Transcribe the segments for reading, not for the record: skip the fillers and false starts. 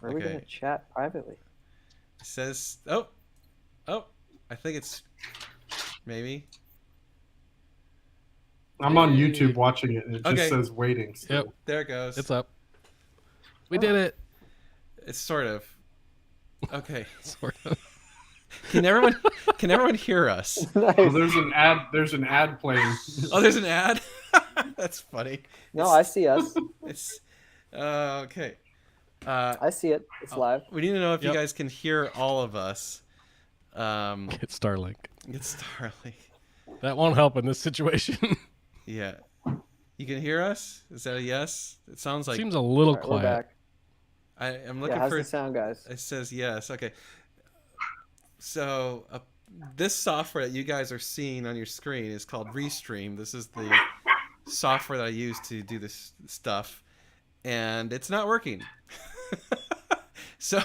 Or are we gonna chat privately? It says, I think it's maybe. I'm on YouTube watching it, and it just says waiting still. Yep. There it goes. It's up. We did it. It's sort of. Okay. Sort of. Can everyone hear us? Nice. Oh, there's an ad playing. Oh, there's an ad? That's funny. No, I see us. It's okay. I see it. It's live. We need to know if you Yep. guys can hear all of us. Get Starlink. It's Starlink. That won't help in this situation. Yeah. You can hear us? Is that a yes? It sounds like Seems a little All right, we're quiet. back. I'm Yeah, looking how's for the sound, guys? It says yes. Okay. So this software that you guys are seeing on your screen is called Restream. This is the software that I use to do this stuff, and it's not working. So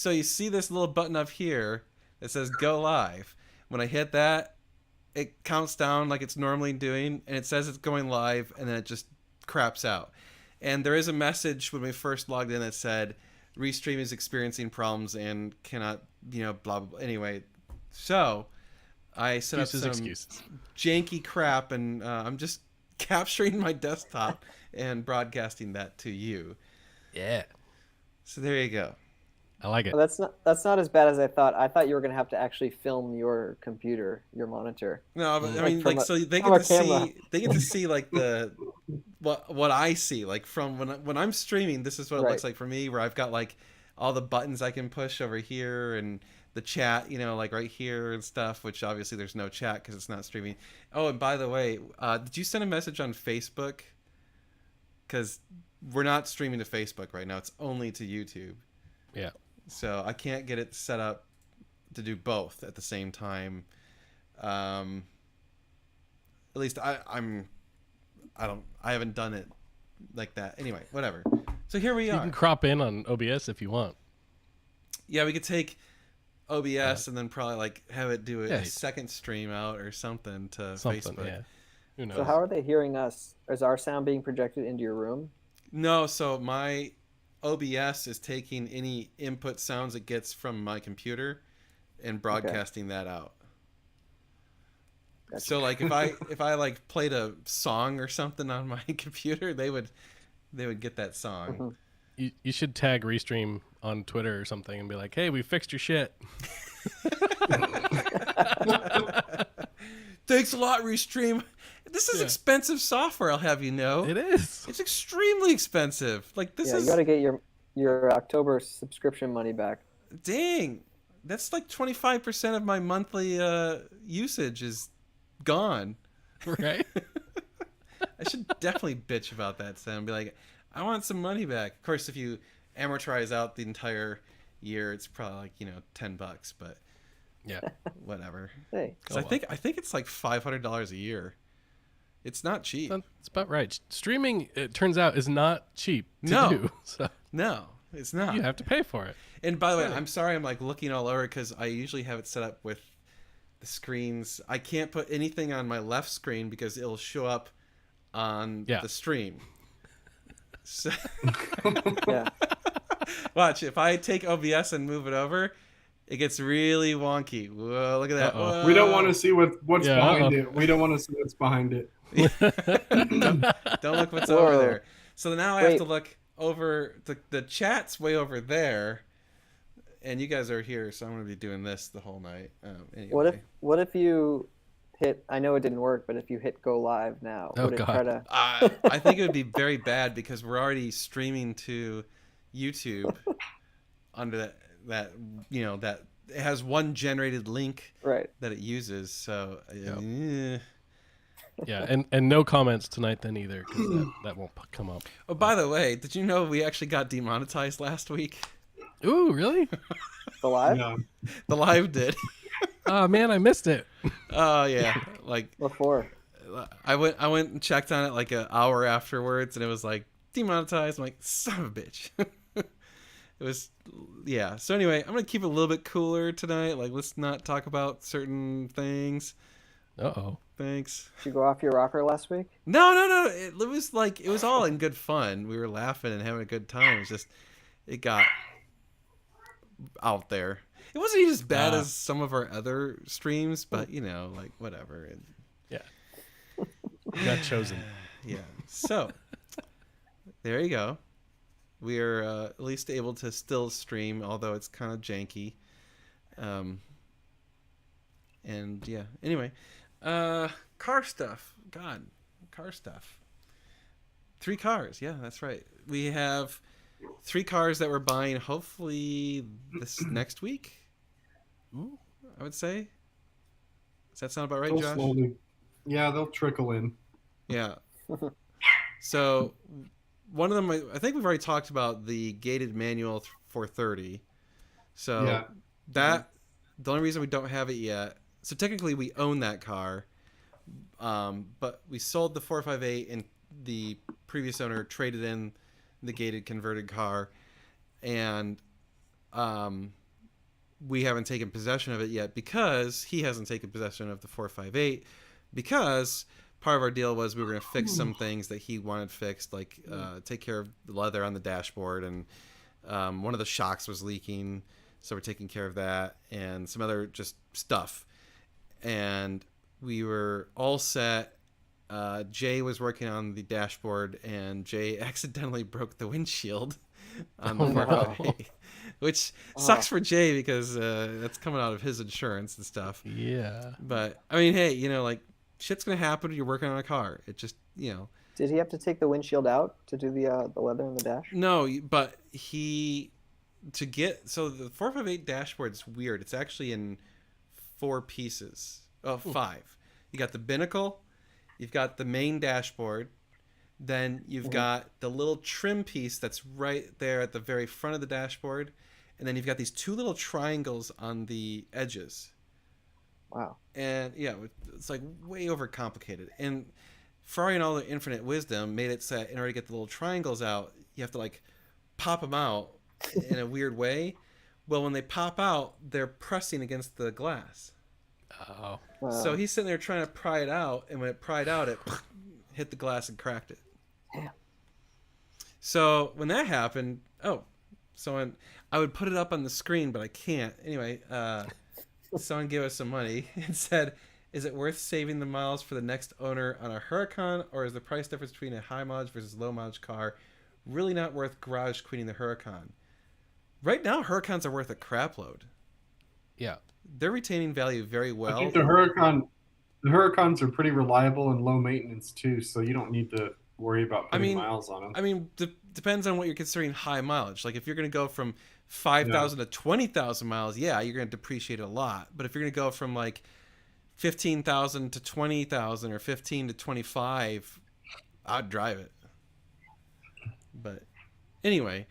you see this little button up here that says Go Live. When I hit that, it counts down like it's normally doing, and it says it's going live, and then it just craps out. And there is a message when we first logged in that said Restream is experiencing problems and cannot, blah, blah, blah. Anyway, so I set up some Excuses. janky crap, and I'm just capturing my desktop and broadcasting that to you. Yeah. So there you go. I like it. Well, that's not as bad as I thought. I thought you were gonna have to actually film your computer, your monitor. No, but I Like mean, from like, a- so they from get a to camera. see, they get to see like what I see, like from when I'm streaming. This is what it Right. looks like for me, where I've got like all the buttons I can push over here and the chat, like right here and stuff. Which obviously there's no chat because it's not streaming. Oh, and by the way, did you send a message on Facebook? Because we're not streaming to Facebook right now. It's only to YouTube. Yeah. So I can't get it set up to do both at the same time. At least I haven't done it like that. Anyway, whatever. So here we You are. can crop in on OBS if you want. Yeah, we could take OBS and then probably like have it do a Yeah. second stream out or something to Something, Facebook. yeah. Who knows? So how are they hearing us? Is our sound being projected into your room? No, so my OBS is taking any input sounds it gets from my computer and broadcasting that out. Gotcha. So like if I like played a song or something on my computer, they would get that song. You should tag Restream on Twitter or something and be like, hey, we fixed your shit. Thanks a lot, Restream. This is expensive software, I'll have you know. It is. It's extremely expensive. Like this Yeah, is you got to get your October subscription money back. dang. That's like 25% of my monthly usage is gone. Right? I should definitely bitch about that, Sam. Be like, I want some money back. Of course, if you amortize out the entire year, it's probably like $10, but Yeah. whatever. Hey, 'Cause I think it's like $500 a year. It's not cheap. That's about right. Streaming, it turns out, is not cheap to No. do. So No, it's not. you have to pay for it. And by the way, I'm sorry I'm like looking all over because I usually have it set up with the screens. I can't put anything on my left screen because it'll show up on the stream. So yeah. watch, if I take OBS and move it over, it gets really wonky. Whoa, look at that. Uh-oh. Whoa. We don't want to see what's Yeah, behind uh-oh. it. We don't want to see what's behind it. Don't look what's over Whoa. there. So now I have Wait. to look over the chat's way over there, and you guys are here, so I'm gonna be doing this the whole night. Anyway. What if you hit? I know it didn't work, but if you hit go live now, Oh, would it God. try to? I think it would be very bad because we're already streaming to YouTube under that it has one generated link Right. that it uses. So Yeah, and no comments tonight then either, because that won't come up. Oh, by the way, did you know we actually got demonetized last week? Ooh, really? The live Yeah. The live did. Oh, man, I missed it. Oh yeah, like before. I went and checked on it like an hour afterwards, and it was like demonetized. I'm like, son of a bitch. It was, yeah. So anyway, I'm gonna keep it a little bit cooler tonight. Like, let's not talk about certain things. Uh-oh. Thanks. Did you go off your rocker last week? No. It was like, it was all in good fun. We were laughing and having a good time. It was just, it got out there. It wasn't even as bad Ah. as some of our other streams, but like whatever. Got chosen. Yeah. So there you go. We are at least able to still stream, although it's kind of janky. And yeah. Anyway, car stuff. God, car stuff. 3 cars. Yeah, that's right. We have 3 cars that we're buying. Hopefully this next week. Ooh. I would say. Does that sound about right, They'll Josh? slowly, yeah, they'll trickle in. Yeah. So one of them, I think we've already talked about the gated manual 430. So Yeah. that the only reason we don't have it yet. So technically we own that car, but we sold the 458 and the previous owner traded in the gated converted car, and we haven't taken possession of it yet because he hasn't taken possession of the 458 because part of our deal was we were going to fix some things that he wanted fixed, like take care of the leather on the dashboard, and one of the shocks was leaking, so we're taking care of that, and some other just stuff. And we were all set. Jay was working on the dashboard, and Jay accidentally broke the windshield on the Oh, no. 458, which sucks for Jay because that's coming out of his insurance and stuff. Yeah. But I mean, hey, like shit's gonna happen when you're working on a car. It just, Did he have to take the windshield out to do the leather in the dash? No, but so the 458 dashboard is weird. It's actually in 4 pieces. Oh, 5. You got the binnacle, you've got the main dashboard, then you've got the little trim piece that's right there at the very front of the dashboard, and then you've got these 2 little triangles on the edges. Wow. And yeah, it's like way overcomplicated. And Ferrari and all their infinite wisdom made it so in order to get the little triangles out, you have to like pop them out in a weird way. Well, when they pop out, they're pressing against the glass. Oh. Wow. So he's sitting there trying to pry it out, and when it pried out, it hit the glass and cracked it. Damn. So when that happened, I would put it up on the screen, but I can't. Anyway, someone gave us some money and said, is it worth saving the miles for the next owner on a Huracan, or is the price difference between a high mileage versus low mileage car really not worth garage queening the Huracan? Right now, Huracans are worth a crap load. Yeah. They're retaining value very well. I think the Huracans are pretty reliable and low maintenance too, so you don't need to worry about putting miles on them. I mean, depends on what you're considering high mileage. Like if you're going to go from 5,000 to 20,000 miles, yeah, you're going to depreciate a lot. But if you're going to go from like 15,000 to 20,000 or 15 to 25, I'd drive it. But anyway,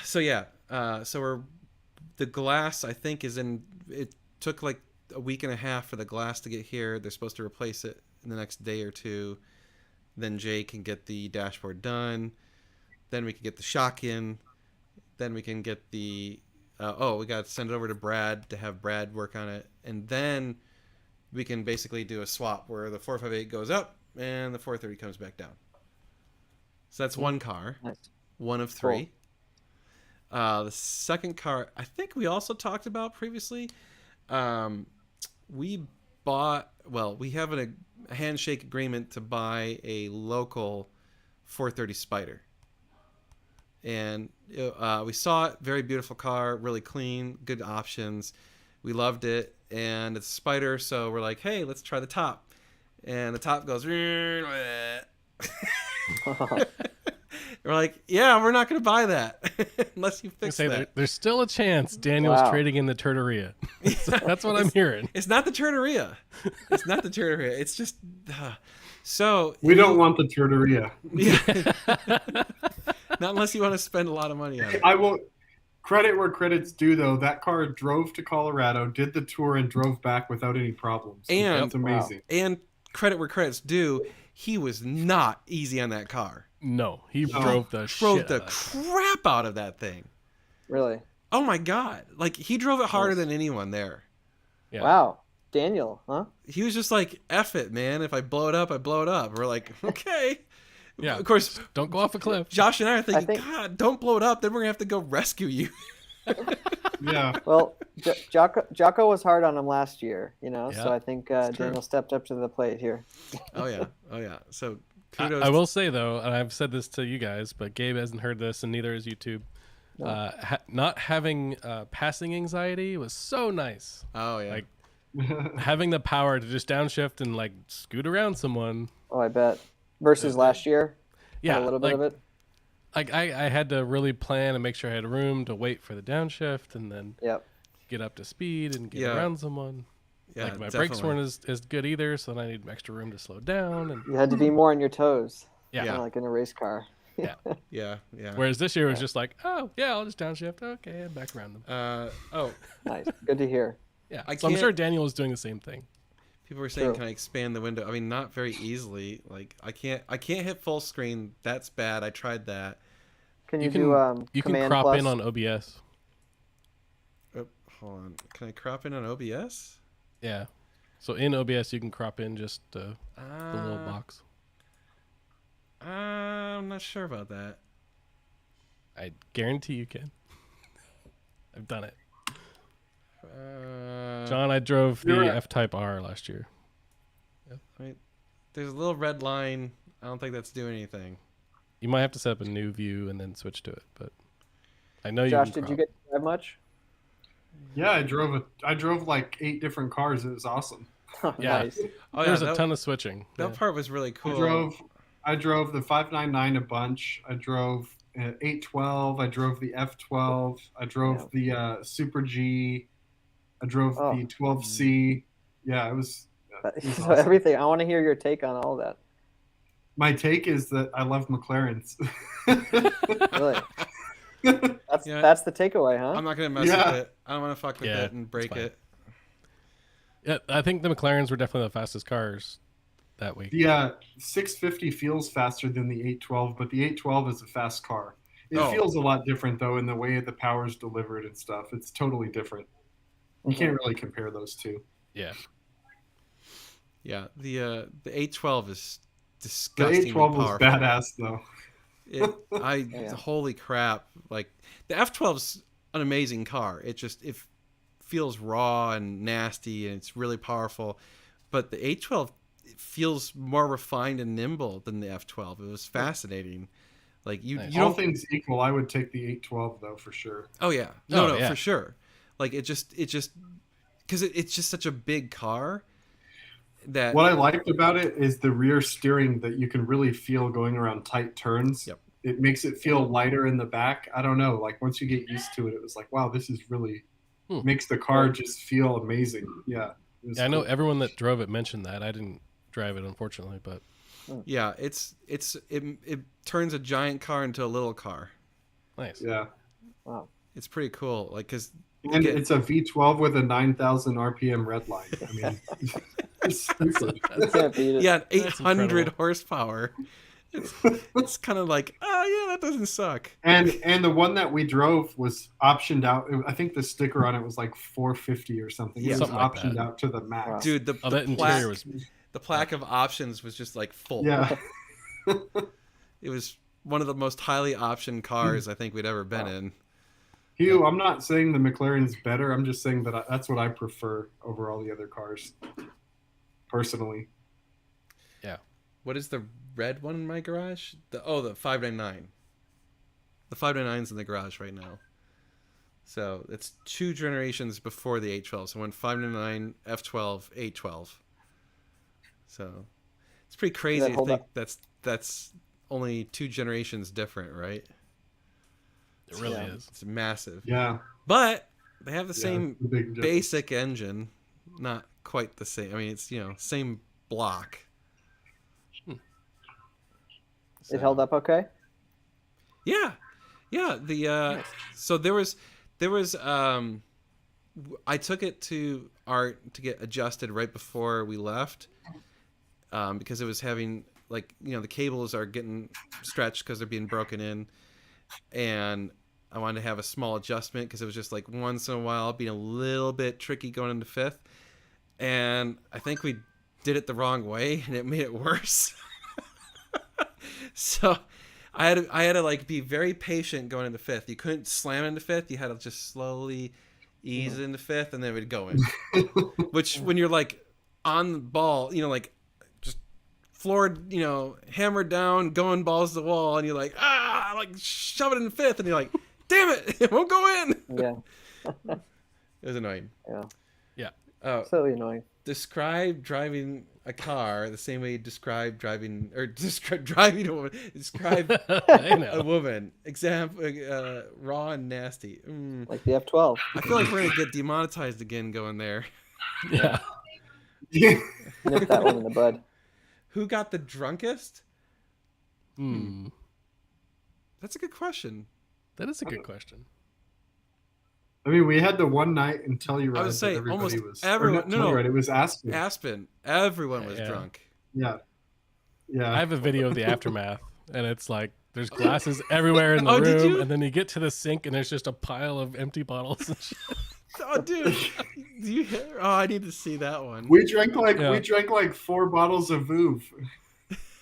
so yeah, the glass I think it took like a week and a half for the glass to get here. They're supposed to replace it in the next day or 2. Then Jay can get the dashboard done. Then we can get the shock in. Then we can get we got to send it over to Brad to have Brad work on it. And then we can basically do a swap where the 458 goes up and the 430 comes back down. So that's one car. Nice. One of 3. Cool. The second car, I think we also talked about previously. We have a handshake agreement to buy a local 430 Spider. And we saw it, very beautiful car, really clean, good options. We loved it, and it's a Spider, so we're like, hey, let's try the top. And the top goes... We're like, yeah, we're not going to buy that unless you fix that. There's still a chance Daniel's trading in the Turteria. That's what I'm hearing. It's not the Turteria. It's not the Turteria. It's just... So we don't want the Turteria. Yeah. Not unless you want to spend a lot of money on it. I will credit where credit's due, though. That car drove to Colorado, did the tour, and drove back without any problems. And that's amazing. And credit where credit's due, he was not easy on that car. No, he drove the crap out of that thing. Really? Oh my god! Like he drove it harder than anyone there. Yeah. Wow, Daniel, huh? He was just like, "F it, man! If I blow it up, I blow it up." We're like, "Okay." Yeah. Of course, don't go off a cliff. Josh and I are thinking, God, don't blow it up. Then we're gonna have to go rescue you. Yeah. Well, Jocko was hard on him last year, you know, so Yeah, I think it's true. Daniel stepped up to the plate here. Oh yeah. So I, kudos. I will say though, and I've said this to you guys, but Gabe hasn't heard this, and neither has YouTube. No. Not having passing anxiety was so nice. Oh yeah. Like having the power to just downshift and like scoot around someone. Oh, I bet. Versus last year, Yeah, had a little bit of it. Like I had to really plan and make sure I had room to wait for the downshift and then Yep. get up to speed and get Yeah. around someone. yeah. Like my definitely. brakes weren't as good either, so then I need extra room to slow down. And You had to be more on your toes, yeah. kinda like in a race car. Yeah. Whereas this year was just like, oh yeah, I'll just downshift. Okay, I'm back around them. Oh, Nice. Good to hear. Yeah, I so I'm can't- sure Daniel was doing the same thing. people were saying, True. can I expand the window? I mean, not very easily. Like I can't hit full screen. That's bad. I tried that. Can You you, can- do You can command crop plus? in on OBS. Oh, hold on. Can I crop in on OBS? Yeah. So in OBS, you can crop in just the little box. I'm not sure about that. I guarantee you can. I've done it. John, I drove the You're right. F-Type R last year. I mean, there's a little red line. I don't think that's doing anything. You might have to set up a new view and then switch to it, but I know you Josh, can did you crop. get to drive much? Yeah, I drove like 8 different cars. It was awesome. Yeah. Nice. Oh There's yeah, a ton of switching. that Yeah. part was really cool. I drove the 599 a bunch. I drove 812. I drove the F12. I drove the Super G. I drove Oh. the 12C. Yeah, it was. It was So awesome. everything. I want to hear your take on all that. My take is that I love McLarens. Really, that's Yeah. that's the takeaway, huh? I'm not gonna mess Yeah. with it. I don't want to fuck with Yeah, it and break fine. it. Yeah, I think the McLarens were definitely the fastest cars that week. The 650 feels faster than the 812, but the 812 is a fast car. It Oh. feels a lot different though in the way the power's delivered and stuff. It's totally different. You can't really compare those two. Yeah. Yeah, the 812 is The disgustingly 812 was powerful. badass though. Yeah. Holy crap! Like the F12's an amazing car. It feels raw and nasty, and it's really powerful. But the 812 feels more refined and nimble than the F12. It was fascinating. Like Nice. you All don't. things equal, I would take the 812 though for sure. Oh yeah, no, Oh, yeah. for sure. Like it just because it's just such a big car that What I liked about it is the rear steering that you can really feel going around tight turns. Yep. It makes it feel lighter in the back. I don't know. Like once you get used to it, it was like, wow, this is really makes the car just feel amazing. Yeah. It was Yeah, I know cool. everyone that drove it mentioned that. I didn't drive it, unfortunately, but yeah, it turns a giant car into a little car. nice. Yeah. Wow. It's pretty cool. Like because And get- it's a V12 with a 9,000 RPM red line. I mean, it's stupid. You can't beat it. yeah, 800 incredible. horsepower. It's kind of like, oh yeah, that doesn't suck. And the one that we drove was optioned out. I think the sticker on it was like 450 or something. Yeah. It was Something like optioned that. out to the max. Wow. Dude, the, Oh, the that plaque, interior was the plaque of options was just like full. Yeah. It was one of the most highly optioned cars I think we'd ever been in. Hugh, I'm not saying the McLaren's better. I'm just saying that that's what I prefer over all the other cars, personally. What is the red one in my garage? The 599. The 599's in the garage right now. So it's 2 generations before the 812. So when 599, F12, 812. So it's pretty crazy to hold think up. that's only 2 generations different, right? it really Yeah. is. It's massive. Yeah. But they have the Yeah, same it's a big difference. basic engine, not quite the same. I mean, it's, same block. So- It held up okay. Yeah, the so there was I took it to Art to get adjusted right before we left, because it was having the cables are getting stretched because they're being broken in, and I wanted to have a small adjustment because it was just like once in a while being a little bit tricky going into fifth, and I think we did it the wrong way and it made it worse. So I had to like be very patient going into fifth. You couldn't slam into fifth. You had to just slowly ease into fifth, and then it would go in. Which when you're like on the ball, you know, like just floored, you know, hammered down, going balls to the wall, and you're like, like shove it in fifth, and you're like, damn it, it won't go in. Yeah. It was annoying. Yeah. Yeah. Oh, So annoying. describe driving a car the same way you describe driving, or describe driving a woman. Describe I a know. woman. Example, raw and nasty. Like the F12. I feel like we're gonna get demonetized again going there. Yeah. Yeah. Nip that one in the bud. Who got the drunkest? Hmm. That's a good question. That is a good question. I mean, we had the one night in Telluride I would say that everybody almost was. everyone- Or not no. Telluride, it was Aspen. Aspen. Everyone was Yeah. drunk. Yeah. Yeah. I have a video of the aftermath, and it's like there's glasses everywhere in the Oh, did room, you? and then you get to the sink, and there's just a pile of empty bottles. And shit. Oh, dude. Do you hear? Oh, I need to see that one. we drank like Yeah. 4 bottles of Vouv.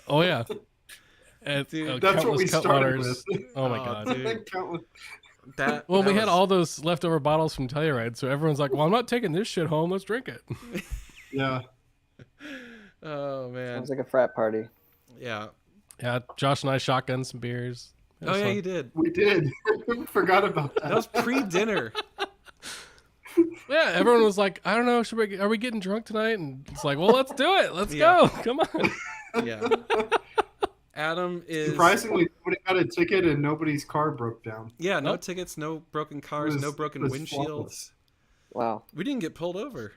Oh yeah. And, Dude, That's what we countless started Cutwaters. with. Oh my Oh, god. dude. Countless- That. Well, that we had was- all those leftover bottles from Telluride, so everyone's like, "Well, I'm not taking this shit home. Let's drink it." Yeah. Oh man. Sounds like a frat party. Yeah. Yeah, Josh and I shotgunned some beers. It Oh was yeah, fun. you did. We did. Forgot about that. That was pre-dinner. Yeah, everyone was like, "I don't know, are we getting drunk tonight?" And it's like, "Well, let's do it. Let's Yeah. go. Come on." Yeah. Adam is. Surprisingly, nobody got a ticket and nobody's car broke down. Yeah. No Nope. tickets. No broken cars. was- no broken it was windshields. flawless. Wow. We didn't get pulled over.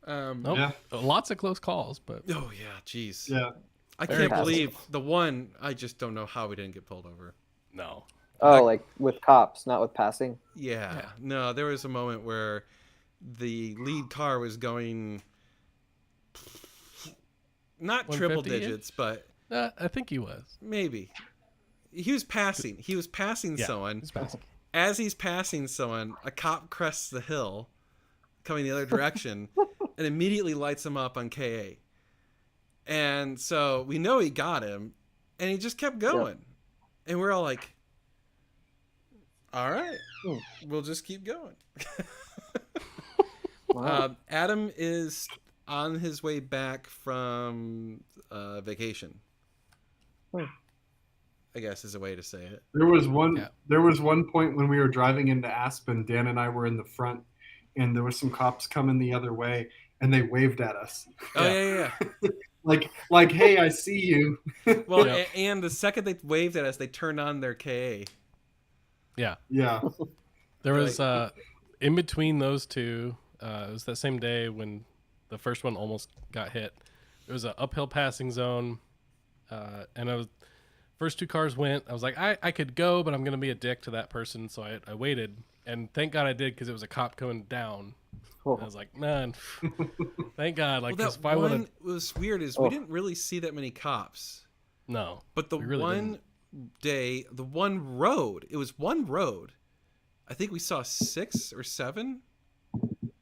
Nope. Yeah. Lots of close calls, but Oh yeah. Jeez. Yeah. I Very can't passive. believe the one. I just don't know how we didn't get pulled over. no. Oh, like with cops, not with passing. Yeah. Yeah. No, there was a moment where the lead car was going not triple 150-ish? digits, but I think he was. maybe. He was passing. He was passing Yeah, someone. he's passing. As he's passing someone, a cop crests the hill, coming the other direction, and immediately lights him up on KA. And so we know he got him, and he just kept going. And we're all like, all right, we'll just keep going. Wow. Adam is on his way back from vacation. I guess is a way to say it. There was one. Yeah. There was one point when we were driving into Aspen. Dan and I were in the front, and there was some cops coming the other way, and they waved at us, Oh yeah. like, "Hey, I see you." Well, Yeah. and the second they waved at us, they turned on their KA. Yeah. Yeah. There was in between those two. It was that same day when the first one almost got hit. There was an uphill passing zone, and first 2 cars went. I was like, I could go, but I'm gonna be a dick to that person, so I waited, and thank God I did because it was a cop coming down. Cool. And I was like, man, thank God. Like, Well, 'cause that if I would one have, was weird is Oh. we didn't really see that many cops. no, But the We really one day, the one road, it was one road. I think we saw 6 or 7.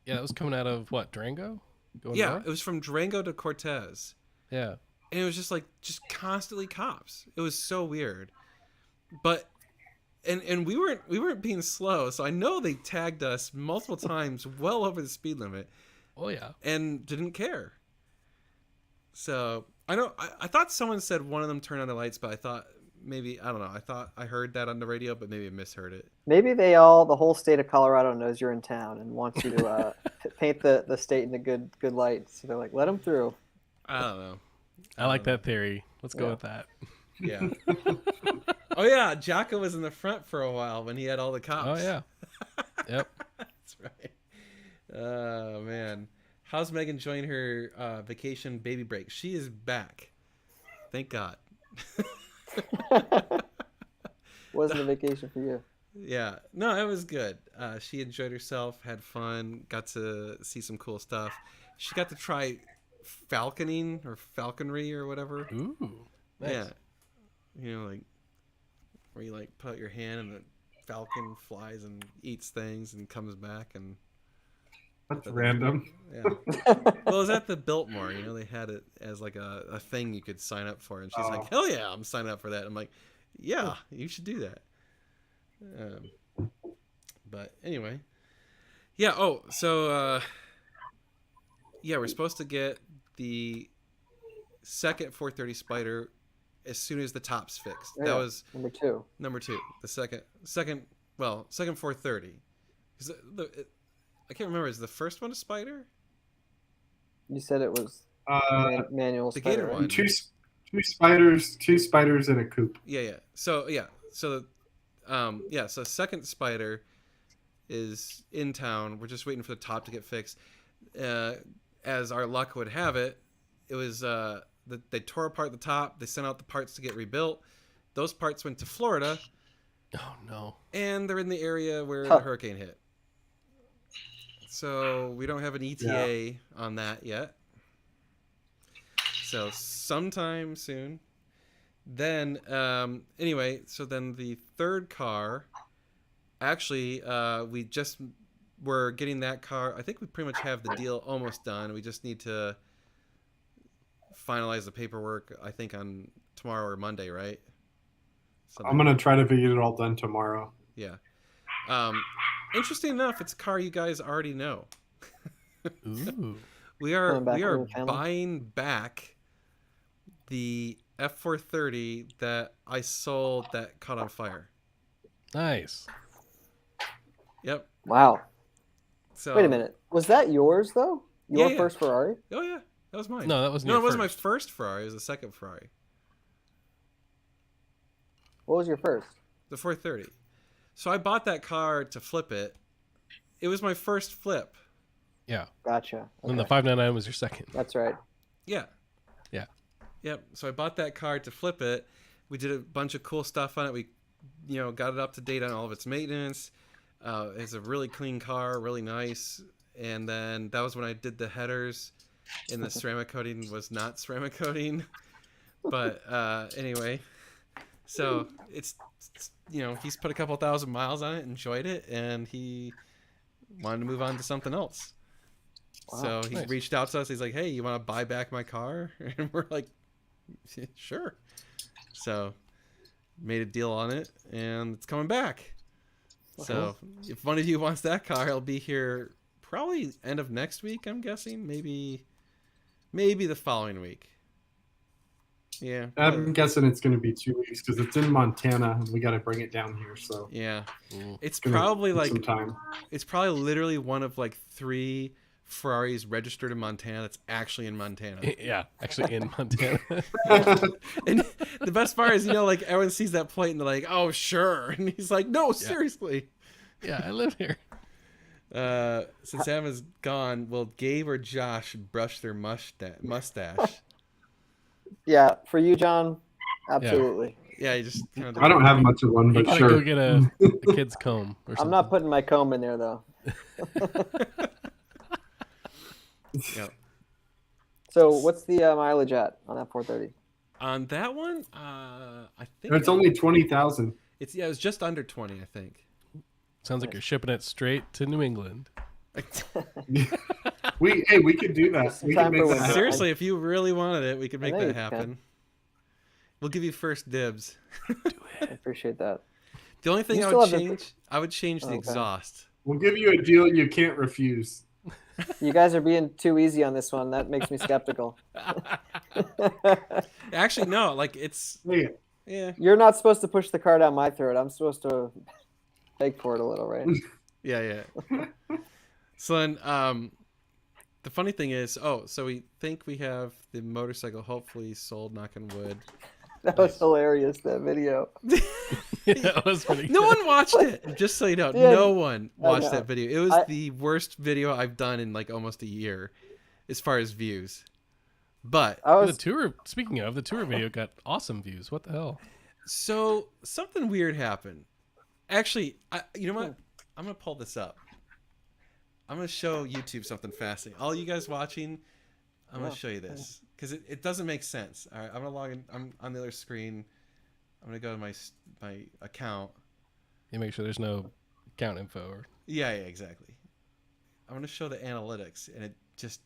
yeah, it was coming out of what, Durango? Going Yeah, north? it was from Durango to Cortez. Yeah. And it was just constantly cops. It was so weird. But and we weren't being slow, so I know they tagged us multiple times well over the speed limit Oh yeah. and didn't care. So I thought someone said one of them turned on the lights, but I thought maybe, I don't know, I thought I heard that on the radio, but maybe I misheard it. Maybe the whole state of Colorado knows you're in town and wants you to paint the state in a good light. So they're like, let them through. I don't know. I like that theory. Let's go Yeah. with that. Yeah. Oh yeah, Jocko was in the front for a while when he had all the cops. Oh yeah. Yep. That's right. Oh man, how's Meg enjoying her vacation baby break? She is back. Thank God. Wasn't a vacation for you. Yeah, no, it was good. She enjoyed herself, had fun, got to see some cool stuff. She got to try falconing or falconry or whatever. Ooh. Nice. Yeah, you know, like where you like put out your hand and the falcon flies and eats things and comes back and That's random. yeah. Well, it was at the Biltmore. You know, they had it as like a thing you could sign up for, and she's Oh. like, "Hell yeah, I'm signing up for that." I'm like, Yeah, you should do that. But anyway, yeah. Oh, so yeah, we're supposed to get the second 430 Spider as soon as the top's fixed. Yeah, That was number 2. number 2. The second 430. Because I can't remember. Is the first one a Spider? You said it was manual the spider, Gator right? one. Two spiders in a coop. Yeah. So so second Spider is in town. We're just waiting for the top to get fixed. As our luck would have it, it was they tore apart the top. They sent out the parts to get rebuilt. Those parts went to Florida, Oh no. and they're in the area where Huh. the hurricane hit. So we don't have an ETA on that yet. So sometime soon. Then anyway, so then the third car, actually, we just were getting that car. I think we pretty much have the deal almost done. We just need to finalize the paperwork. I think on tomorrow or Monday, right? I'm gonna try to get it all done tomorrow. Yeah. Interesting enough, it's a car you guys already know. Ooh. We are Going back we to are the family? buying back the F430 that I sold that caught on fire. Nice. Yep. Wow. So Wait a minute. Was that yours though? Your Yeah. first Ferrari? Oh yeah, that was mine. No, that wasn't No, your it wasn't first. my first Ferrari. It was the second Ferrari, What was your first? the 430. So I bought that car to flip it. It was my first flip. Yeah. Gotcha. And the Okay. 599 was your second. That's right. Yeah. Yeah. Yep. So I bought that car to flip it. We did a bunch of cool stuff on it. We, got it up to date on all of its maintenance. It's a really clean car, really nice. And then that was when I did the headers, and the ceramic coating was not ceramic coating. But anyway, so it's he's put a couple thousand miles on it, enjoyed it, and he wanted to move on to something else. Wow. So he Nice. reached out to us. He's like, "Hey, you want to buy back my car?" And we're like, "Sure." So made a deal on it, and it's coming back. So if one of you wants that car, it'll be here probably end of next week. I'm guessing maybe the following week. Yeah. I'm guessing it's gonna be 2 weeks because it's in Montana and we got to bring it down here. So Yeah. Ooh. It's gonna probably take like some time. it's probably literally one of like 3 Ferraris registered in Montana that's actually in Montana. Yeah, actually in Montana. And the best part is, like everyone sees that plate and they're like, "Oh, sure." And he's like, "No, seriously." Yeah, I live here. Since Emma's gone, will Gabe or Josh brush their mustache? Yeah, for you, John. Absolutely. Yeah, you just kind of. I don't have much of one, You but gotta sure. go get a kid's comb or something. I'm not putting my comb in there though. Yeah. So what's the mileage at on that 430? On that one, I think It's only 20,000. it was just under 20, I think. Sounds like you're shipping it straight to New England. We could do that. Just in We time can make for that winter. happen. Seriously, if you really wanted it, we could make know that you can. happen. We'll give you first dibs. I appreciate that. The only thing You I still would have the- change, I would change the Okay. exhaust. We'll give you a deal you can't refuse. You guys are being too easy on this one. That makes me skeptical. Actually, no, like it's Hey, yeah. You're not supposed to push the car down my throat. I'm supposed to beg for it a little, right? Yeah. So then, the funny thing is, so we think we have the motorcycle hopefully sold, knock on wood. That was hilarious, that video. That was pretty No good. one watched it. Just so you know, Yeah, no one I watched know. that video. It was I- the worst video I've done in like almost a year, as far as views. But I The was tour, speaking of, the tour video got awesome views. What the hell? so something weird happened. Actually, you know what? I'm gonna pull this up. I'm gonna show YouTube something fascinating. All you guys watching, I'm gonna Yeah, show you this because it doesn't make sense. All right, I'm gonna log in. I'm on the other screen. I'm gonna go to my account. You make sure there's no account info. Or... Yeah, exactly. I'm gonna show the analytics, and it just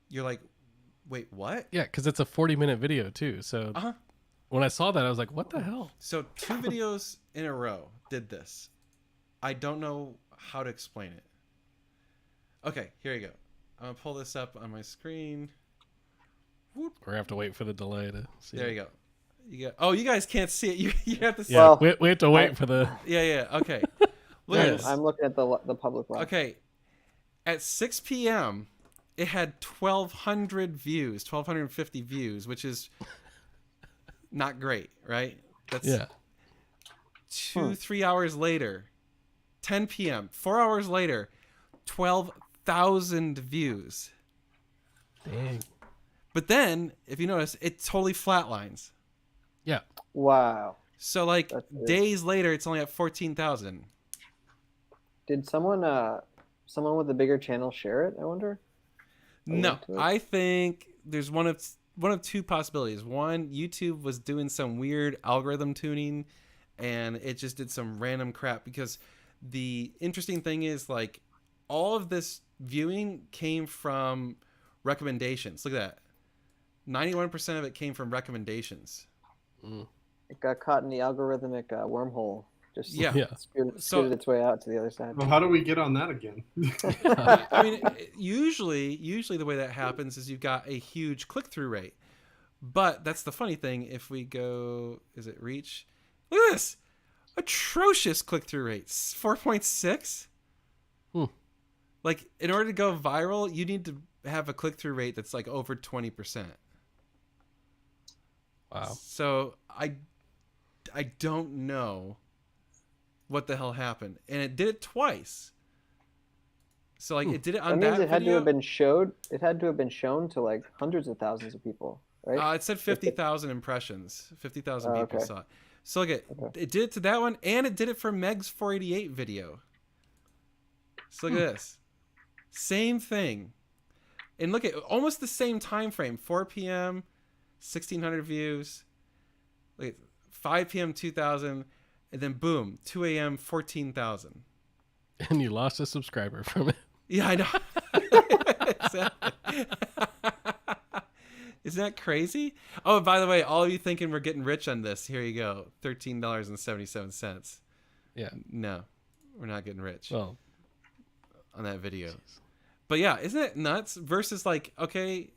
you're like, wait, what? Yeah, because it's a 40-minute video too. So Uh huh. when I saw that, I was like, "What the hell?" So 2 videos in a row did this. I don't know how to explain it. Okay, here you go. I'm gonna pull this up on my screen. We're gonna have to wait for the delay to see. There you go. You guys can't see it. You have to see. Yeah, Well, we have to wait for the. Yeah. Okay. Look at this. I'm looking at the public one. Okay. At 6 p.m., it had 1,250 views, which is not great, right? That's Yeah. 3 hours later, 10 p.m., 4 hours later, 12,000 views. Dang. But then, if you notice, it totally flatlines. Yeah. Wow. So, like, That's weird. days later, it's only at 14,000. Did someone with a bigger channel share it? I wonder. No, link to it? I think there's one of 2 possibilities. One, YouTube was doing some weird algorithm tuning, and it just did some random crap. Because the interesting thing is, like, all of this viewing came from recommendations. Look at that. 91% of it came from recommendations. It got caught in the algorithmic wormhole. Just Yeah. Yeah. scooted its way out to the other side. Well, how do we get on that again? I mean, usually the way that happens is you've got a huge click-through rate. But that's the funny thing. If we go, is it reach? Look at this. Atrocious click-through rates. 4.6. Like, in order to go viral, you need to have a click-through rate that's like over 20%. Wow. So I don't know what the hell happened, and it did it twice. So like it did it on That means that it had video. to have been showed. It had to have been shown to like hundreds of thousands of people, right? It said 50,000 impressions. 50,000 Oh, people okay. saw it. So look at it did it to that one, and it did it for Meg's 488 video. So look at this, same thing, and look at almost the same time frame. 4 p.m. 1,600 views. Look at 5 p.m. 2,000, and then boom, 2 a.m. 14,000. And you lost a subscriber from it. Yeah, I know. Exactly. Isn't that crazy? Oh, by the way, all of you thinking we're getting rich on this, here you go. $13.77. Yeah. No, we're not getting rich Well, on that video. But yeah, isn't it nuts? Versus like, okay,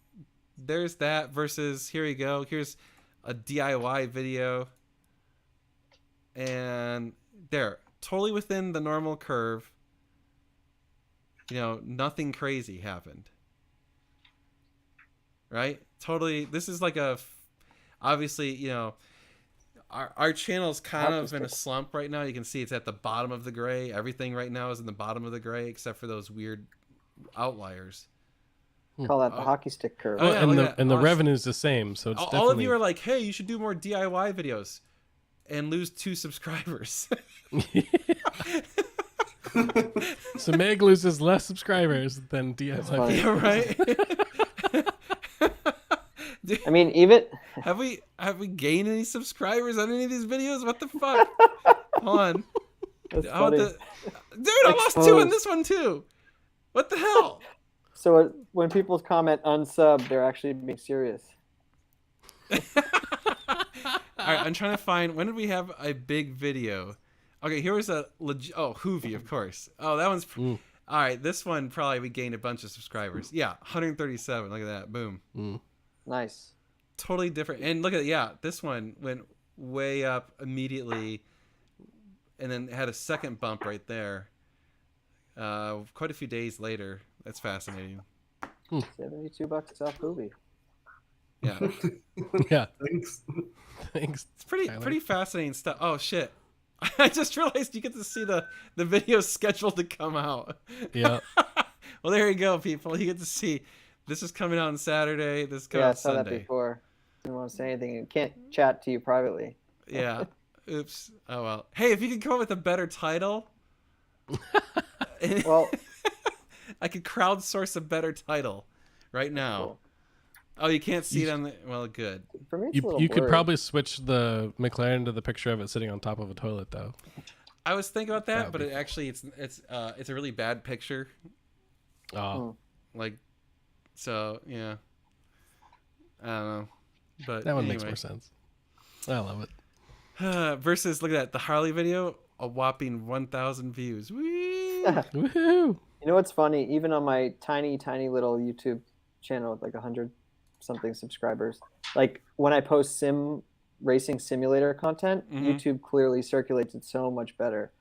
there's that versus here you go. Here's a DIY video. And there, totally within the normal curve. You know, nothing crazy happened. Right? Totally. This is like obviously, you know, our channel's kind of in a slump right now. You can see it's at the bottom of the gray. Everything right now is in the bottom of the gray except for those weird outliers. Call that the hockey stick curve. Oh, yeah, and look at the that. revenue's the same, so it's All definitely. of you are like, hey, you should do more DIY videos and lose 2 subscribers. So Meg loses less subscribers than DIY. funny. Yeah, right? I mean, even Have we gained any subscribers on any of these videos? What the fuck? Hold on. that's How about funny. dude, I lost 2 on this one too. What the hell? So when people comment unsub, they're actually being serious. All right, I'm trying to find, when did we have a big video? Okay, here was a Hoovy, of course. Oh, that one's all right. This one probably we gained a bunch of subscribers. Yeah, 137. Look at that. Boom. Nice. Totally different. And look at this one went way up immediately, and then had a second bump right there. Quite a few days later. That's fascinating. $72 off movie. Yeah, Yeah. Thanks. Thanks. it's pretty Tyler. fascinating stuff. Oh shit! I just realized you get to see the video scheduled to come out. Yeah. Well, there you go, people. You get to see. This is coming out on Saturday. This is coming Yeah, I out saw that Sunday. before. Didn't want to say anything. It can't chat to you privately. Yeah. Oops. Oh well. Hey, if you could come up with a better title, Well, I could crowdsource a better title right now. cool. Oh, you can't see it on the. Well, good. For me, it's a little You could blurry. probably switch the McLaren to the picture of it sitting on top of a toilet, though. I was thinking about that, That'd but be it actually it's a really bad picture. Oh, Like, so yeah. I don't know, but that one anyway. makes more sense. I love it. Versus, look at that, the Harley video, a whopping 1,000 views. Whee! Woohoo! You know what's funny? Even on my tiny, tiny little YouTube channel with like 100 something subscribers, like when I post racing simulator content, YouTube clearly circulates it so much better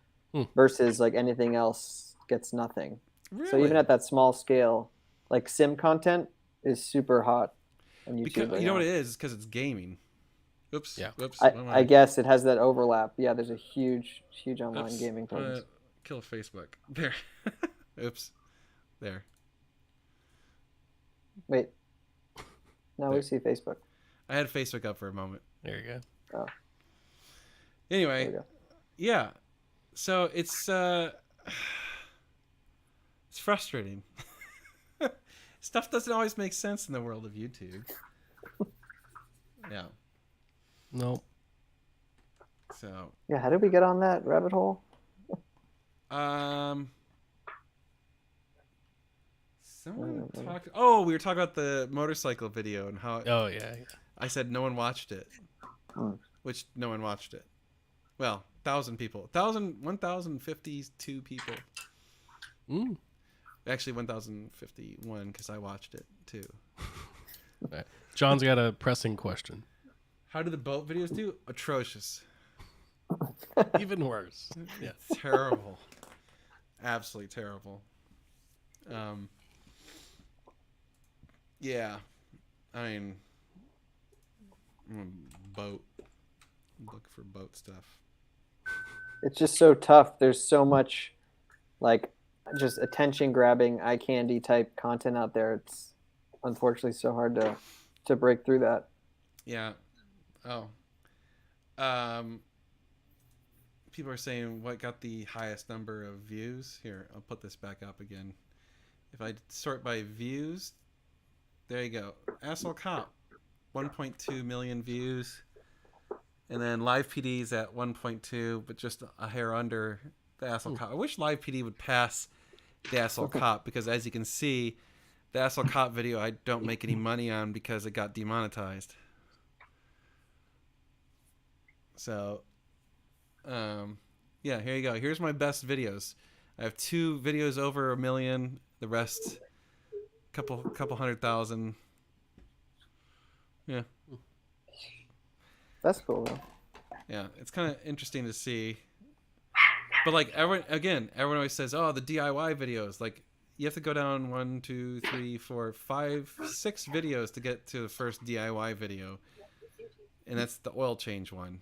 versus like anything else gets nothing. Really? So even at that small scale, like sim content is super hot on YouTube. Because, right you know now. what it is? It's because it's gaming. Oops. Yeah. Oops. I guess it has that overlap. Yeah, there's a huge online gaming presence. Kill Facebook. There. Oops. There. Wait. Now we There. see Facebook. I had Facebook up for a moment. There you go. Oh, Anyway, there we go. yeah. So it's frustrating. Stuff doesn't always make sense in the world of YouTube. Yeah. Nope. So, Yeah, how did we get on that rabbit hole? someone talked. Oh, we were talking about the motorcycle video and how Oh yeah. I said no one watched it, Hmm. which no one watched it. Well, 1,000 people, 1,052 people. Mm. Actually, 1,051 because I watched it too. Right. John's got a pressing question. How do the boat videos do? Atrocious. Even worse. Yeah. Terrible. Absolutely terrible. Yeah. I mean, boat. Look for boat stuff. It's just so tough. There's so much, like, just attention grabbing, eye candy type content out there. It's unfortunately so hard to break through that. Yeah. Oh. People are saying what got the highest number of views. Here, I'll put this back up again. If I sort by views, there you go. Asshole Cop, 1.2 million views. And then Live PD's at 1.2, but just a hair under the Asshole Cop. I wish Live PD would pass the Asshole Cop because, as you can see, the Asshole Cop video I don't make any money on because it got demonetized. So, yeah, here you go. Here's my best videos. I have 2 videos over 1 million. The rest, couple 100,000. Yeah. That's cool though. Yeah, it's kind of interesting to see. But like everyone always says, "Oh, the DIY videos." Like you have to go down 1, 2, 3, 4, 5, 6 videos to get to the first DIY video, and that's the oil change one.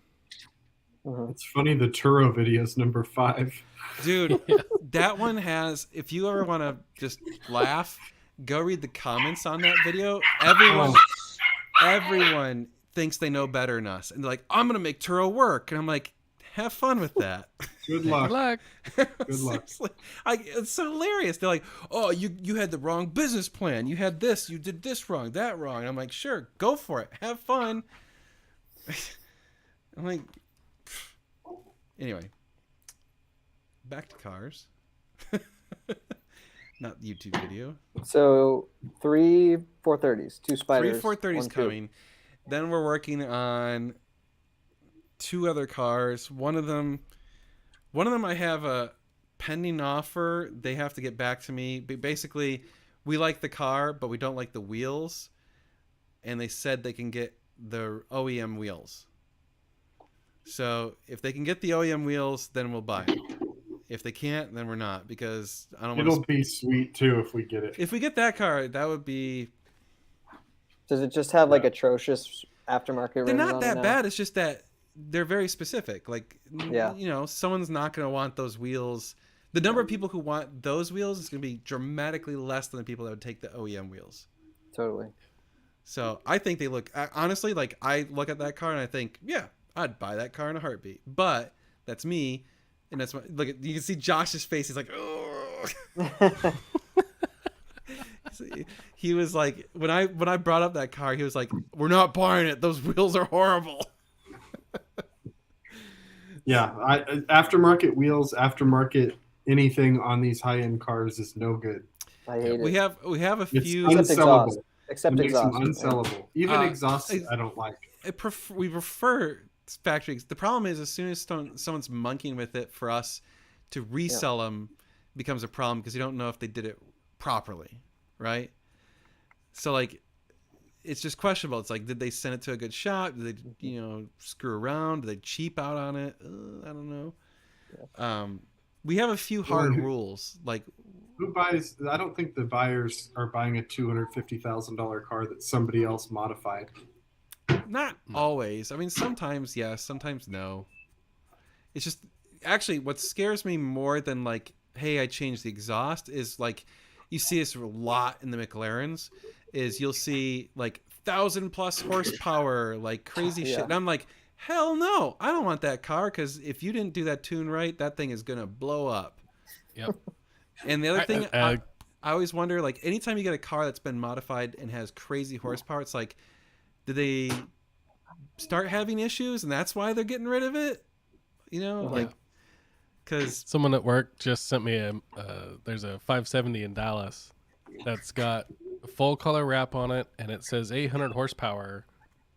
It's funny. The Turo video is number 5. Dude, that one has. If you ever want to just laugh, go read the comments on that video. Everyone thinks they know better than us, and they're like, "I'm gonna make Turo work," and I'm like, "Have fun with that." Good luck. Good luck. Good luck. Seriously, it's so hilarious. They're like, "Oh, you had the wrong business plan. You had this. You did this wrong, that wrong." And I'm like, "Sure, go for it. Have fun." I'm like, anyway, back to cars. Not YouTube video. So 3 430s, 2 spiders. 3 430s 1 2. coming. Then we're working on 2 other cars. One of them I have a pending offer. They have to get back to me. But basically, we like the car, but we don't like the wheels. And they said they can get the OEM wheels. So if they can get the OEM wheels, then we'll buy it. If they can't, then we're not, because I don't want It'll be sweet too if we get it. If we get that car, that would be. Does it just have like atrocious aftermarket rims They're on not it that now? bad. It's just that they're very specific. Like, Yeah. you know, someone's not going to want those wheels. The number of people who want those wheels is going to be dramatically less than the people that would take the OEM wheels. Totally. So I think they look, honestly, like I look at that car and I think, yeah, I'd buy that car in a heartbeat. But that's me. And that's look. You can see Josh's face. He's like, oh. He was like, when I brought up that car, he was like, "We're not buying it. Those wheels are horrible." Yeah, aftermarket wheels, aftermarket anything on these high-end cars is no good. I hate it. We have a It's few. Except exhaust. unsellable. Except It makes them exhaust. unsellable. Even exhaust, ex- I don't like. We prefer factory. The problem is, as soon as someone's monkeying with it for us to resell them, becomes a problem because you don't know if they did it properly, right? So like, it's just questionable. It's like, did they send it to a good shop? Did they, screw around? Did they cheap out on it? I don't know. Yeah. We have a few hard rules. Like, who buys? I don't think the buyers are buying a $250,000 car that somebody else modified. Not always. I mean, sometimes yes, sometimes no. It's just actually what scares me more than like, hey, I changed the exhaust is like, you see this a lot in the McLarens. Is you'll see like 1,000+ horsepower, like crazy shit, and I'm like, hell no, I don't want that car because if you didn't do that tune right, that thing is gonna blow up. Yep. And the other thing, I always wonder, like, anytime you get a car that's been modified and has crazy horsepower, it's like, did they start having issues and that's why they're getting rid of it? Like, because someone at work just sent me there's a 570 in Dallas that's got a full color wrap on it, and it says 800 horsepower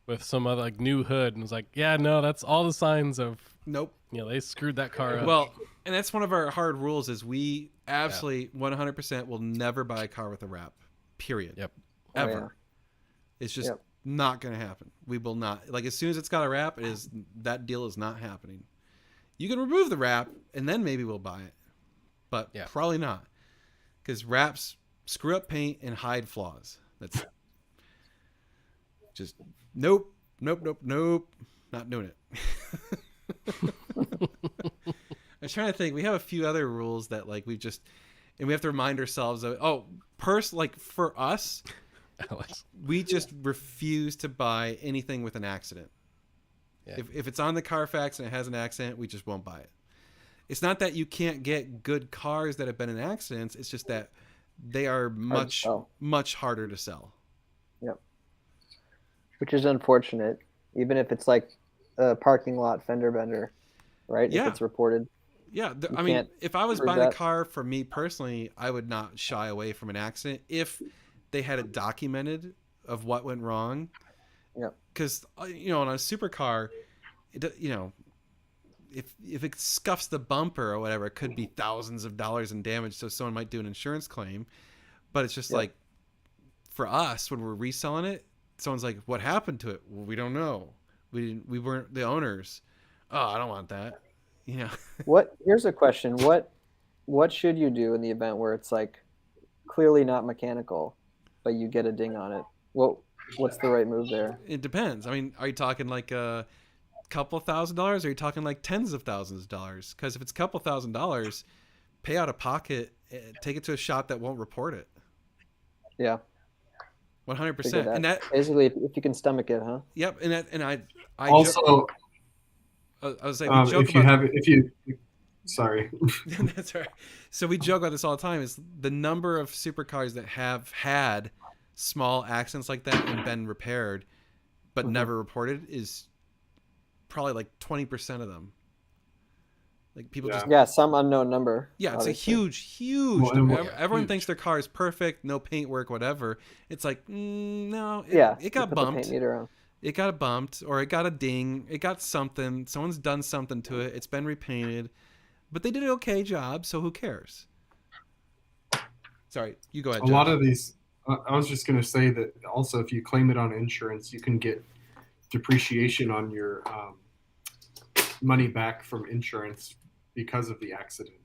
with some other like new hood, and it's like, yeah, no, that's all the signs of nope. They screwed that car up. Well, and that's one of our hard rules is we absolutely 100% will never buy a car with a wrap. Period. Yep. Ever. Oh, yeah. It's just not going to happen. We will not. Like, as soon as it's got a wrap, that deal is not happening. You can remove the wrap, and then maybe we'll buy it. But probably not. Because wraps screw up paint and hide flaws. That's just nope. Not doing it. I'm trying to think. We have a few other rules that like we have to remind ourselves of. Like for us, Alex, we just refuse to buy anything with an accident. Yeah. If it's on the Carfax and it has an accident, we just won't buy it. It's not that you can't get good cars that have been in accidents. It's just that they are much harder to sell. Yep. Which is unfortunate, even if it's like a parking lot fender bender, right? Yeah. If it's reported. Yeah. I mean, if I was buying a car for me personally, I would not shy away from an accident if they had it documented of what went wrong. Yeah. Because, on a supercar, if it scuffs the bumper or whatever, it could be thousands of dollars in damage. So someone might do an insurance claim. But it's just like, for us, when we're reselling it, someone's like, what happened to it? Well, we don't know. We weren't the owners. Oh, I don't want that. Here's a question. What should you do in the event where it's like clearly not mechanical, but you get a ding on it? What's the right move there? It depends. I mean, are you talking like a couple $1,000s, or are you talking like tens of thousands of dollars? Because if it's a couple $1,000s, pay out of pocket, take it to a shop that won't report it. Yeah. 100%. And that basically, if you can stomach it, huh? Yep. And I also, I was saying, we joke sorry. That's right. So we joke about this all the time. Is the number of supercars that have had small accidents like that and been repaired, but never reported is probably like 20% of them. Like people some unknown number. Yeah, it's obviously a huge number. Everyone thinks their car is perfect, no paint work, whatever. It's like, no, it got bumped. It got bumped, or it got a ding. It got something. Someone's done something to it. It's been repainted, but they did an okay job, so who cares? Sorry, you go ahead, Josh. A lot of these, I was just going to say that also if you claim it on insurance, you can get depreciation on your money back from insurance because of the accident,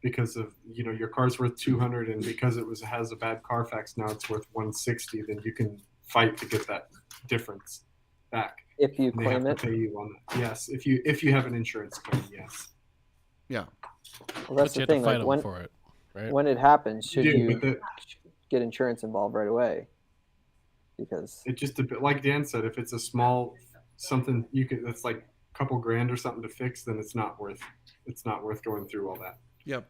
because of your car's worth 200 and because it has a bad Carfax, now it's worth 160, then you can fight to get that difference back if you claim it. Pay you on that. Yes, if you have an insurance claim, yes. Yeah. Well, that's the thing. Fight them for it, right? When it happens, should you get insurance involved right away? Because it just like Dan said, if it's a small something that's like a couple grand or something to fix, then it's not worth going through all that. Yep.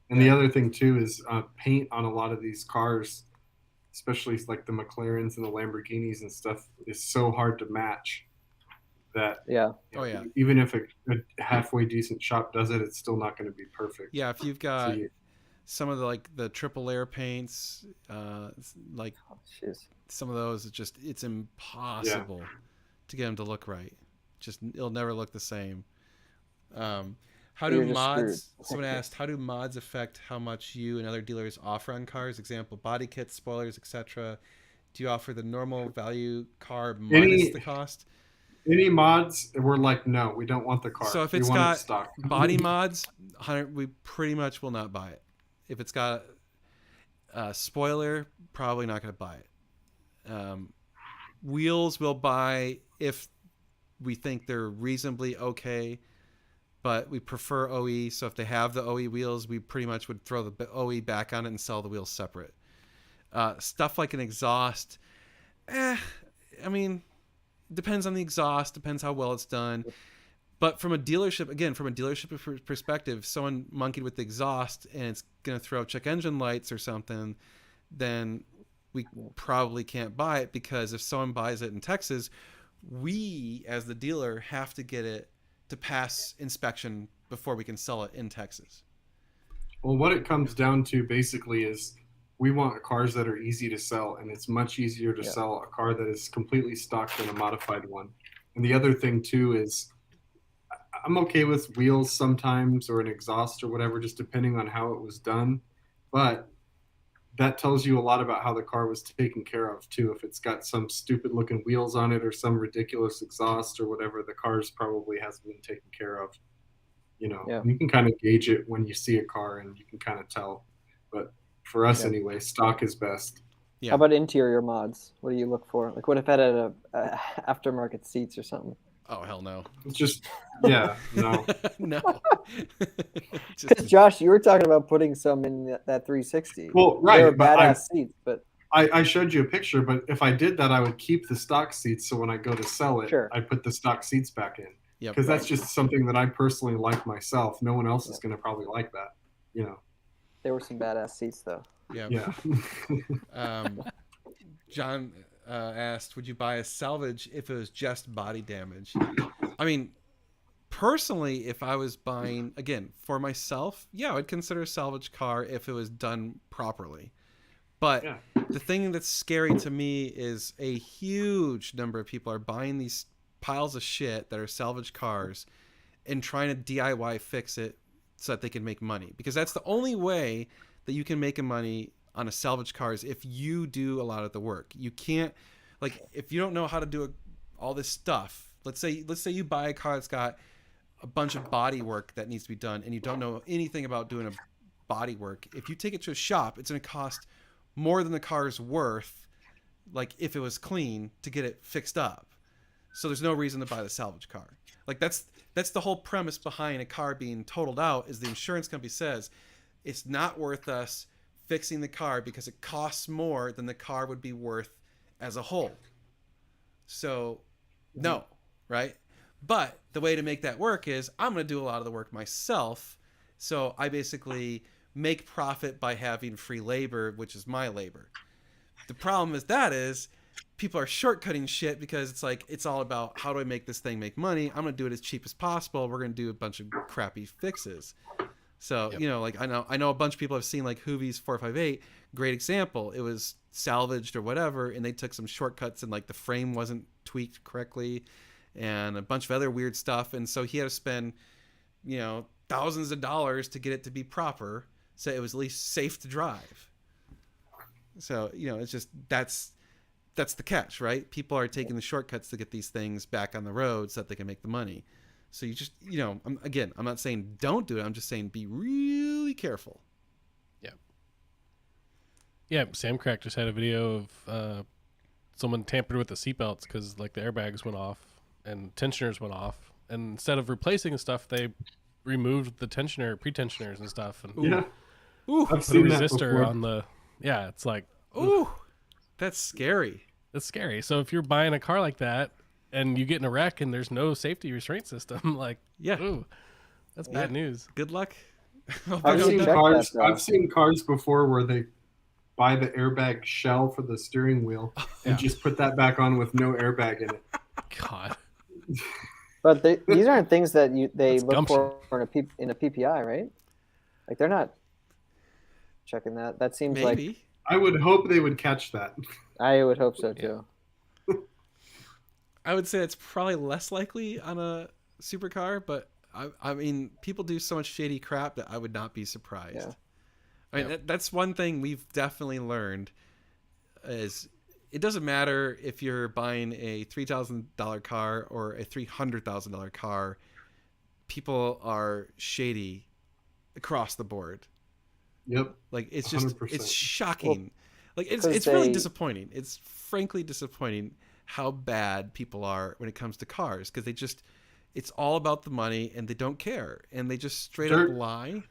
And the other thing too is paint on a lot of these cars, especially like the McLarens and the Lamborghinis and stuff, is so hard to match that even if a halfway decent shop does it, it's still not going to be perfect. Yeah, if you've got some of the triple layer paints, some of those, it's impossible to get them to look right. Just it'll never look the same. How You're do just mods? screwed. Someone asked, how do mods affect how much you and other dealers offer on cars? Example: body kits, spoilers, etc. Do you offer the normal value car minus the cost? Any mods, we're like, no, we don't want the car. So if we it's want it got stock. body mods, we pretty much will not buy it. If it's got a spoiler, probably not going to buy it. Wheels we'll buy if we think they're reasonably okay, but we prefer OE. So if they have the OE wheels, we pretty much would throw the OE back on it and sell the wheels separate. Stuff like an exhaust, I mean, depends on the exhaust, depends how well it's done. But from a dealership perspective, if someone monkeyed with the exhaust and it's going to throw check engine lights or something, then we probably can't buy it, because if someone buys it in Texas, we as the dealer have to get it to pass inspection before we can sell it in Texas. Well, what it comes down to basically is we want cars that are easy to sell, and it's much easier to sell a car that is completely stock than a modified one. And the other thing too is I'm okay with wheels sometimes, or an exhaust or whatever, just depending on how it was done. But that tells you a lot about how the car was taken care of too. If it's got some stupid looking wheels on it or some ridiculous exhaust or whatever, the car's probably hasn't been taken care of. You know, you can kind of gauge it when you see a car, and you can kind of tell. But for us anyway, stock is best. Yeah. How about interior mods? What do you look for? Like, what if it had a aftermarket seats or something? Oh, hell no. It's just, no. No. Because Josh, you were talking about putting some in that 360. Well, right. They were But badass seats, but I showed you a picture, but if I did that, I would keep the stock seats. So when I go to sell it, I put the stock seats back in. Because that's just something that I personally like myself. No one else is going to probably like that, you know. There were some badass seats, though. Yeah. John asked, would you buy a salvage if it was just body damage? I mean, personally, if I was buying, again, for myself, I would consider a salvage car if it was done properly. But the thing that's scary to me is a huge number of people are buying these piles of shit that are salvage cars and trying to DIY fix it so that they can make money. Because that's the only way that you can make money on a salvage car, is if you do a lot of the work. You can't, like, if you don't know how to do all this stuff, let's say you buy a car that's got a bunch of body work that needs to be done, and you don't know anything about doing a body work. If you take it to a shop, it's going to cost more than the car's worth, like if it was clean, to get it fixed up. So there's no reason to buy the salvage car. Like that's the whole premise behind a car being totaled out, is the insurance company says it's not worth us fixing the car because it costs more than the car would be worth as a whole. So no, right? But the way to make that work is I'm going to do a lot of the work myself. So I basically make profit by having free labor, which is my labor. The problem with that is people are shortcutting shit, because it's like, it's all about, how do I make this thing make money? I'm going to do it as cheap as possible. We're going to do a bunch of crappy fixes. So, you know, like I know a bunch of people have seen like Hoovy's 458, great example. It was salvaged or whatever, and they took some shortcuts, and like the frame wasn't tweaked correctly and a bunch of other weird stuff. And so he had to spend, you know, thousands of dollars to get it to be proper, so it was at least safe to drive. So, you know, it's just, that's the catch, right? People are taking the shortcuts to get these things back on the road so that they can make the money. So you just, you know, I'm not saying don't do it. I'm just saying be really careful. Yeah, Sam Crack just had a video of someone tampered with the seatbelts because like the airbags went off and tensioners went off. And instead of replacing stuff, they removed the pre-tensioners and stuff. And I've put a seen that resistor before. on the, it's like, ooh, that's scary. That's scary. So if you're buying a car like that and you get in a wreck and there's no safety restraint system, like, ooh, that's bad news. Good luck. I've seen cars before where they buy the airbag shell for the steering wheel and just put that back on with no airbag in it. God. But these aren't things that they That's look gumption. for in a PPI, right? Like, they're not checking that. That seems Maybe. like, I would hope they would catch that. I would hope so too. I would say it's probably less likely on a supercar, but I mean, people do so much shady crap that I would not be surprised. Yeah. I mean, that's one thing we've definitely learned is it doesn't matter if you're buying a $3,000 car or a $300,000 car. People are shady across the board. Yep. Like it's just 100%. it's shocking. Like it's 'cause really they- disappointing. It's frankly disappointing how bad people are when it comes to cars because it's all about the money and they don't care and they just straight up Dirt- lie.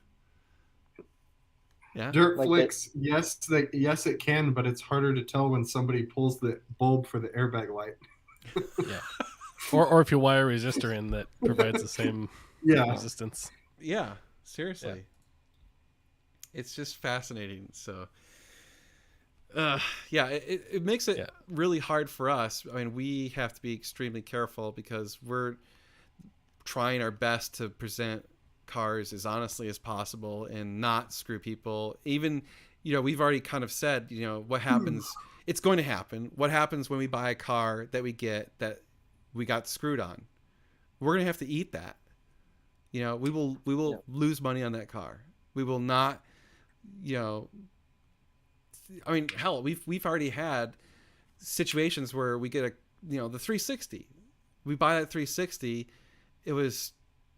Yeah. Dirt Like flicks, yes, it can, but it's harder to tell when somebody pulls the bulb for the airbag light. Yeah. Or if you wire a resistor in that provides the same Yeah. resistance. Yeah, seriously. It's just fascinating. So, yeah, it makes it Yeah. really hard for us. I mean, we have to be extremely careful because we're trying our best to present cars as honestly as possible and not screw people. Even, we've already kind of said, what happens. It's going to happen. What happens when we buy a car that we get that we got screwed on? We're going to have to eat that. We will lose money on that car. We will not, I mean, hell, we've already had situations where we get the 360. We buy that 360. It was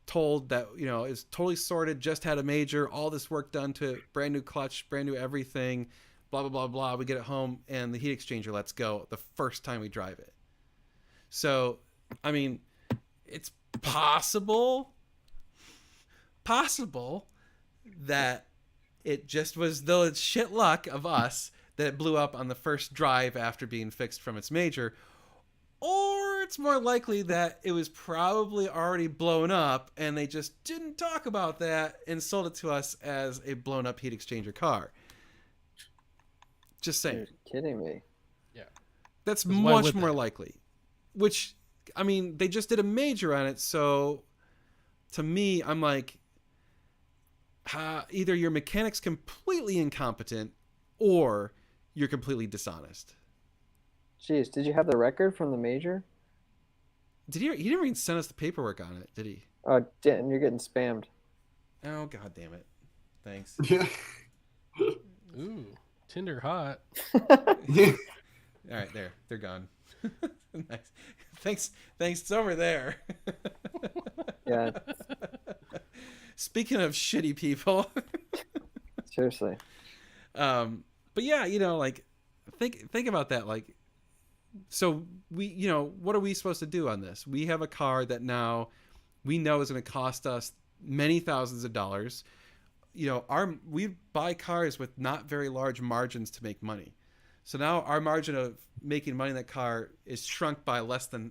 told that, it's totally sorted, just had a major, all this work done to it, brand new clutch, brand new everything, blah, blah, blah, blah. We get it home and the heat exchanger lets go the first time we drive it. So, I mean, it's possible that it just was the shit luck of us that it blew up on the first drive after being fixed from its major, or it's more likely that it was probably already blown up and they just didn't talk about that and sold it to us as a blown up heat exchanger car. Just saying. You're kidding me. That's 'Cause why much would more they? likely. Which, I mean, they just did a major on it, so to me, I'm like, either your mechanic's completely incompetent or you're completely dishonest. Jeez, did you have the record from the major? He didn't even send us the paperwork on it, did he? Oh, you're getting spammed. Oh, god damn it. Thanks. Yeah. Ooh, Tinder hot. Yeah. All right, there. They're gone. Nice. Thanks. It's over there. Yeah, Speaking of shitty people. seriously. But yeah, like think about that. Like, so we, what are we supposed to do on this? We have a car that now we know is going to cost us many thousands of dollars. We buy cars with not very large margins to make money. So now our margin of making money in that car is shrunk by less than,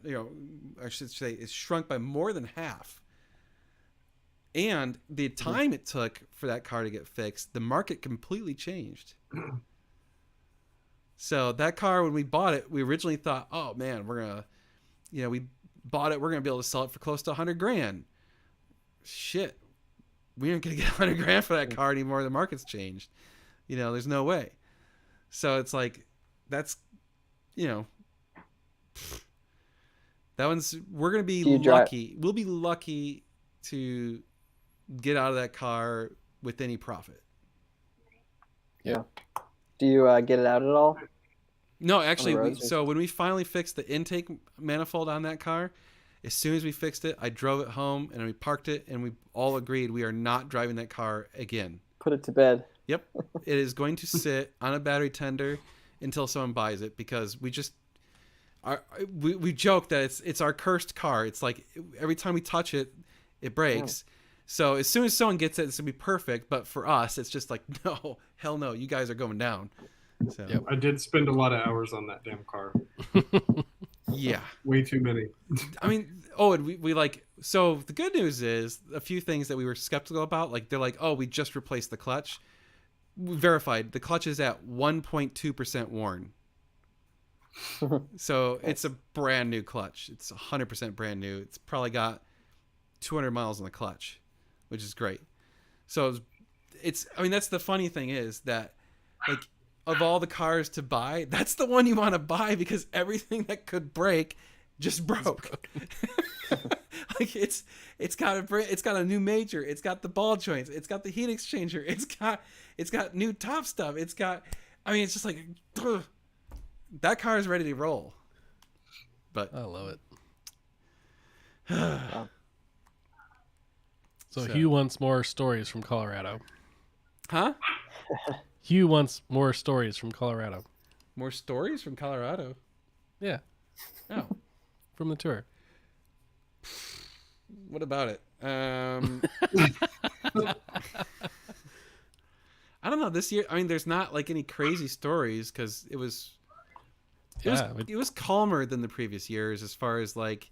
I should say, is shrunk by more than half. And the time it took for that car to get fixed, the market completely changed. So that car, when we bought it, we originally thought, oh man, we're going to, we bought it, we're going to be able to sell it for close to $100,000. Shit. We aren't going to get $100,000 for that car anymore. The market's changed. There's no way. So it's like, that's, that one's, we're going to be lucky. We'll be lucky to get out of that car with any profit. Yeah. Do you get it out at all? No, actually, roads? so when we finally fixed the intake manifold on that car, as soon as we fixed it, I drove it home and we parked it and we all agreed we are not driving that car again. Put it to bed. Yep. It is going to sit on a battery tender until someone buys it because we joke that it's our cursed car. It's like every time we touch it, it breaks. So as soon as someone gets it, it's going to be perfect. But for us, it's just like, no, hell no, you guys are going down. So, Yep. I did spend a lot of hours on that damn car. yeah. Way too many. I mean, and we like, so the good news is a few things that we were skeptical about. Like, they're like, oh, we just replaced the clutch. We verified the clutch is at 1.2% worn. So it's a brand new clutch. It's 100% brand new. It's probably got 200 miles on the clutch, which is great. So I mean, that's the funny thing is that, like, of all the cars to buy, that's the one you want to buy because everything that could break just broke. Like it's got a new major. It's got the ball joints. It's got the heat exchanger. It's got new top stuff. It's just like ugh. That car is ready to roll. But I love it. Wow. So Hugh wants more stories from Colorado. Huh? Hugh wants more stories from Colorado. More stories from Colorado. Yeah, Oh, from the tour. what about it? I don't know. This year, I mean, there's not like any crazy stories because it was calmer than the previous years as far as like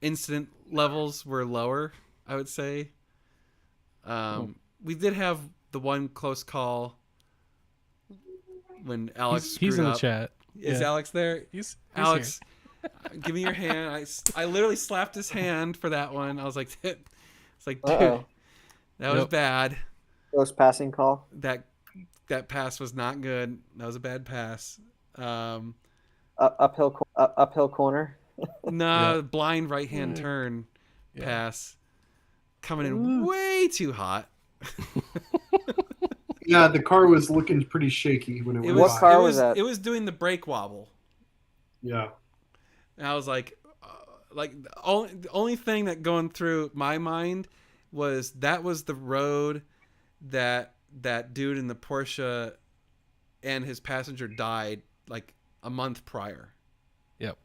incident levels were lower, I would say. We did have the one close call when Alex He's in screwed the up. chat. Is Yeah. Alex there? He's Alex, give me your hand. I literally slapped his hand for that one. I was like, it's like, dude, Uh-oh. that was Yep. bad. Close passing call. That pass was not good. That was a bad pass. Uphill corner. Blind right hand turn Yeah. pass coming in way too hot. Yeah, the car was looking pretty shaky when it went What by. car was that? It was doing the brake wobble. Yeah. And I was like the only thing that going through my mind was that was the road that dude in the Porsche and his passenger died like a month prior. Yep.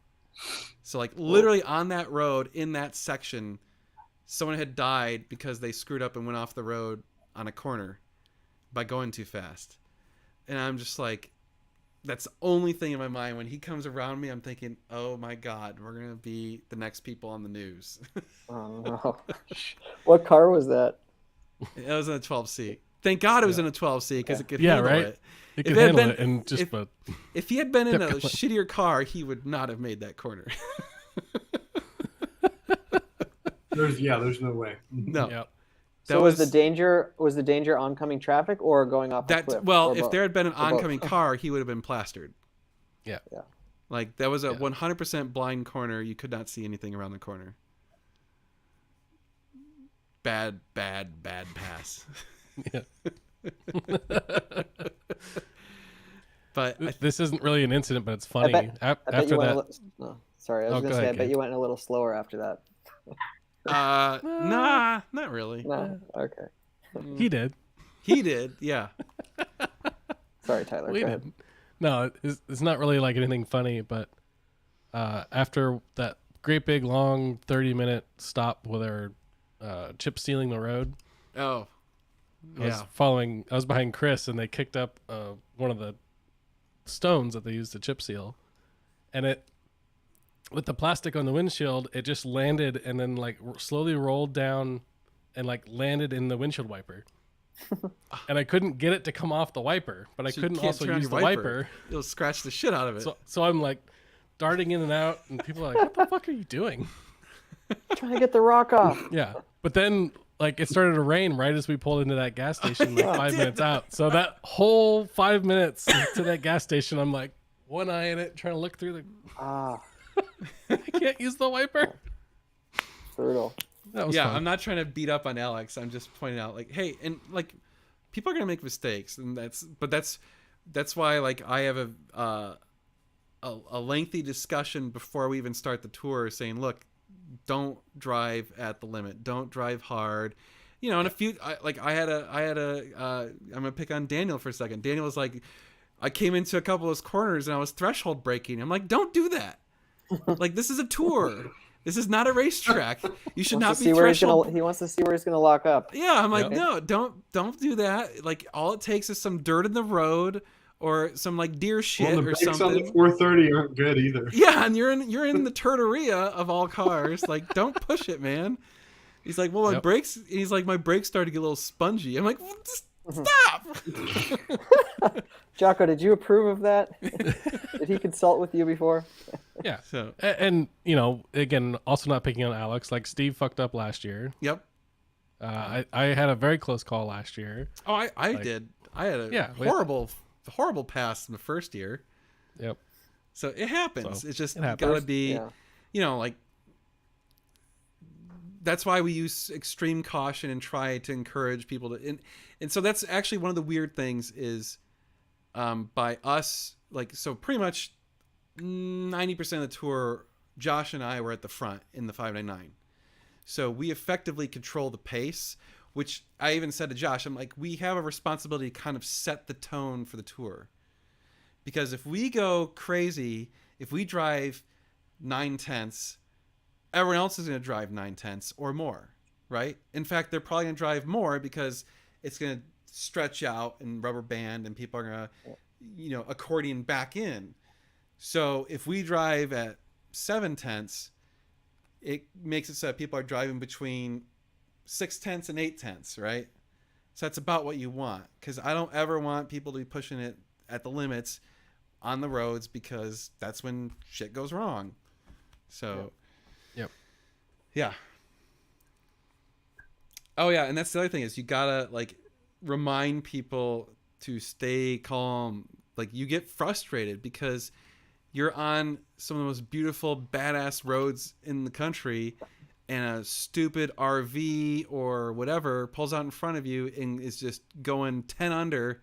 So like literally on that road in that section, someone had died because they screwed up and went off the road on a corner by going too fast. And I'm just like, that's the only thing in my mind. When he comes around me, I'm thinking, oh my God, we're going to be the next people on the news. Oh no. What car was that? It was in a 12C. Thank God it was in a 12C because it could Yeah, handle right? it. It If could it had handle been- it, and just if- but If he had been in a Kept going. shittier car, he would not have made that corner. There's no way. No. yeah. So was the danger oncoming traffic or going off a cliff? Well, Or if both? there had been an both. oncoming car, he would have been plastered. Yeah. Yeah. Like that was a Yeah. 100% blind corner. You could not see anything around the corner. Bad pass. Yeah. But This isn't really an incident, but it's funny. I bet After you went that, no, sorry, I was Oh, gonna go say ahead, I bet Gabe. you went a little slower after that. nah, not really. No, okay. he did. He did, yeah. Sorry, Tyler. We Go ahead. did. No, it's not really like anything funny, but after that great big long 30-minute stop where they're chip sealing the road, Oh, yeah. I was behind Chris, and they kicked up one of the stones that they used to chip seal, and it, with the plastic on the windshield, it just landed and then like slowly rolled down and like landed in the windshield wiper. And I couldn't get it to come off the wiper, but I So you couldn't can't also turn on use your the wiper. It'll scratch the shit out of it. So I'm like darting in and out, and people are like, "What the fuck are you doing?" Trying to get the rock off. Yeah, but then like it started to rain right as we pulled into that gas station, like 5 minutes out. So that whole 5 minutes to that gas station, I'm like one eye in it, trying to look through the. Ah, I can't use the wiper. brutal. That was Yeah, fun. I'm not trying to beat up on Alex. I'm just pointing out, like, hey, and like, people are gonna make mistakes, and that's why like I have a lengthy discussion before we even start the tour, saying, look, don't drive at the limit, don't drive hard, you know. And I had a I'm gonna pick on Daniel for a second. Daniel was like, I came into a couple of those corners and I was threshold braking. I'm like, don't do that. Like, this is a tour. This is not a racetrack. You should not be He threshold. wants to see where he's gonna lock up. Yeah, I'm like, Yeah. no, don't do that. Like, all it takes is some dirt in the road or some like deer shit Well, the or brakes on the something. 430 aren't good either. Yeah, and you're in the turteria of all cars. Like, don't push it, man. He's like, well, my Yep. brakes. He's like, my brakes started to get a little spongy. I'm like, well, just stop. Jocko, did you approve of that? Did he consult with you before? Yeah. So, And you know, again, also not picking on Alex. Like Steve fucked up last year. yep. I had a very close call last year. Oh, I did. I had a Yeah, we- horrible pass in the first year. Yep. So it happens. So, It's just it you happens. gotta be. Yeah. like that's why we use extreme caution and try to encourage people to. And so that's actually one of the weird things is, by us, like, so pretty much 90% of the tour, Josh and I were at the front in the 599. So we effectively control the pace, which I even said to Josh, I'm like, we have a responsibility to kind of set the tone for the tour. Because if we go crazy, if we drive 9/10, everyone else is going to drive 9/10 or more, right? In fact, they're probably going to drive more because it's going to stretch out and rubber band and people are going to, accordion back in. So if we drive at 7/10, it makes it so that people are driving between 6/10 and 8/10, right? So that's about what you want, because I don't ever want people to be pushing it at the limits on the roads, because that's when shit goes wrong. So, yep. Yeah. Oh yeah, and that's the other thing is you gotta like remind people to stay calm. Like, you get frustrated because you're on some of the most beautiful, badass roads in the country, and a stupid RV or whatever pulls out in front of you and is just going 10 under.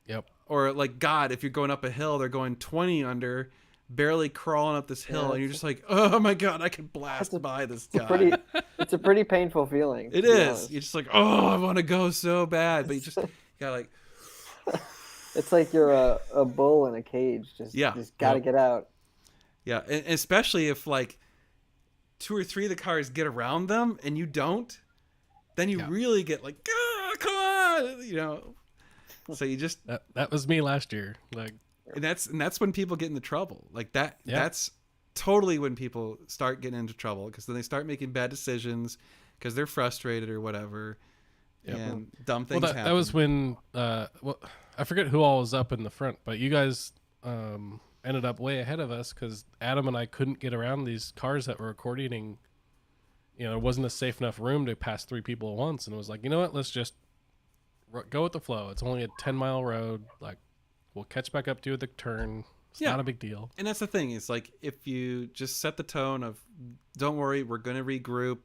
Yep. Or like, God, if you're going up a hill, they're going 20 under, barely crawling up this hill, Yeah, and you're just like, oh my God, I can blast by this guy. It's a pretty painful feeling. It is. You're just like, oh, I want to go so bad, but you gotta like. It's like you're a bull in a cage. Just gotta get out. Yeah, and especially if like 2 or 3 of the cars get around them and you don't, then you really get like, come on, So you just that was me last year. Like, and that's when people get into trouble. Like that. Yeah. That's totally when people start getting into trouble, because then they start making bad decisions because they're frustrated or whatever. Yep. And dumb things happen. That was when I forget who all was up in the front, but you guys ended up way ahead of us because Adam and I couldn't get around these cars that were accordioning. There wasn't a safe enough room to pass 3 people at once, and it was like, you know what, let's just go with the flow. It's only a 10-mile road. Like, we'll catch back up to you at the turn. It's not a big deal. And that's the thing. It's like, if you just set the tone of, don't worry, we're going to regroup.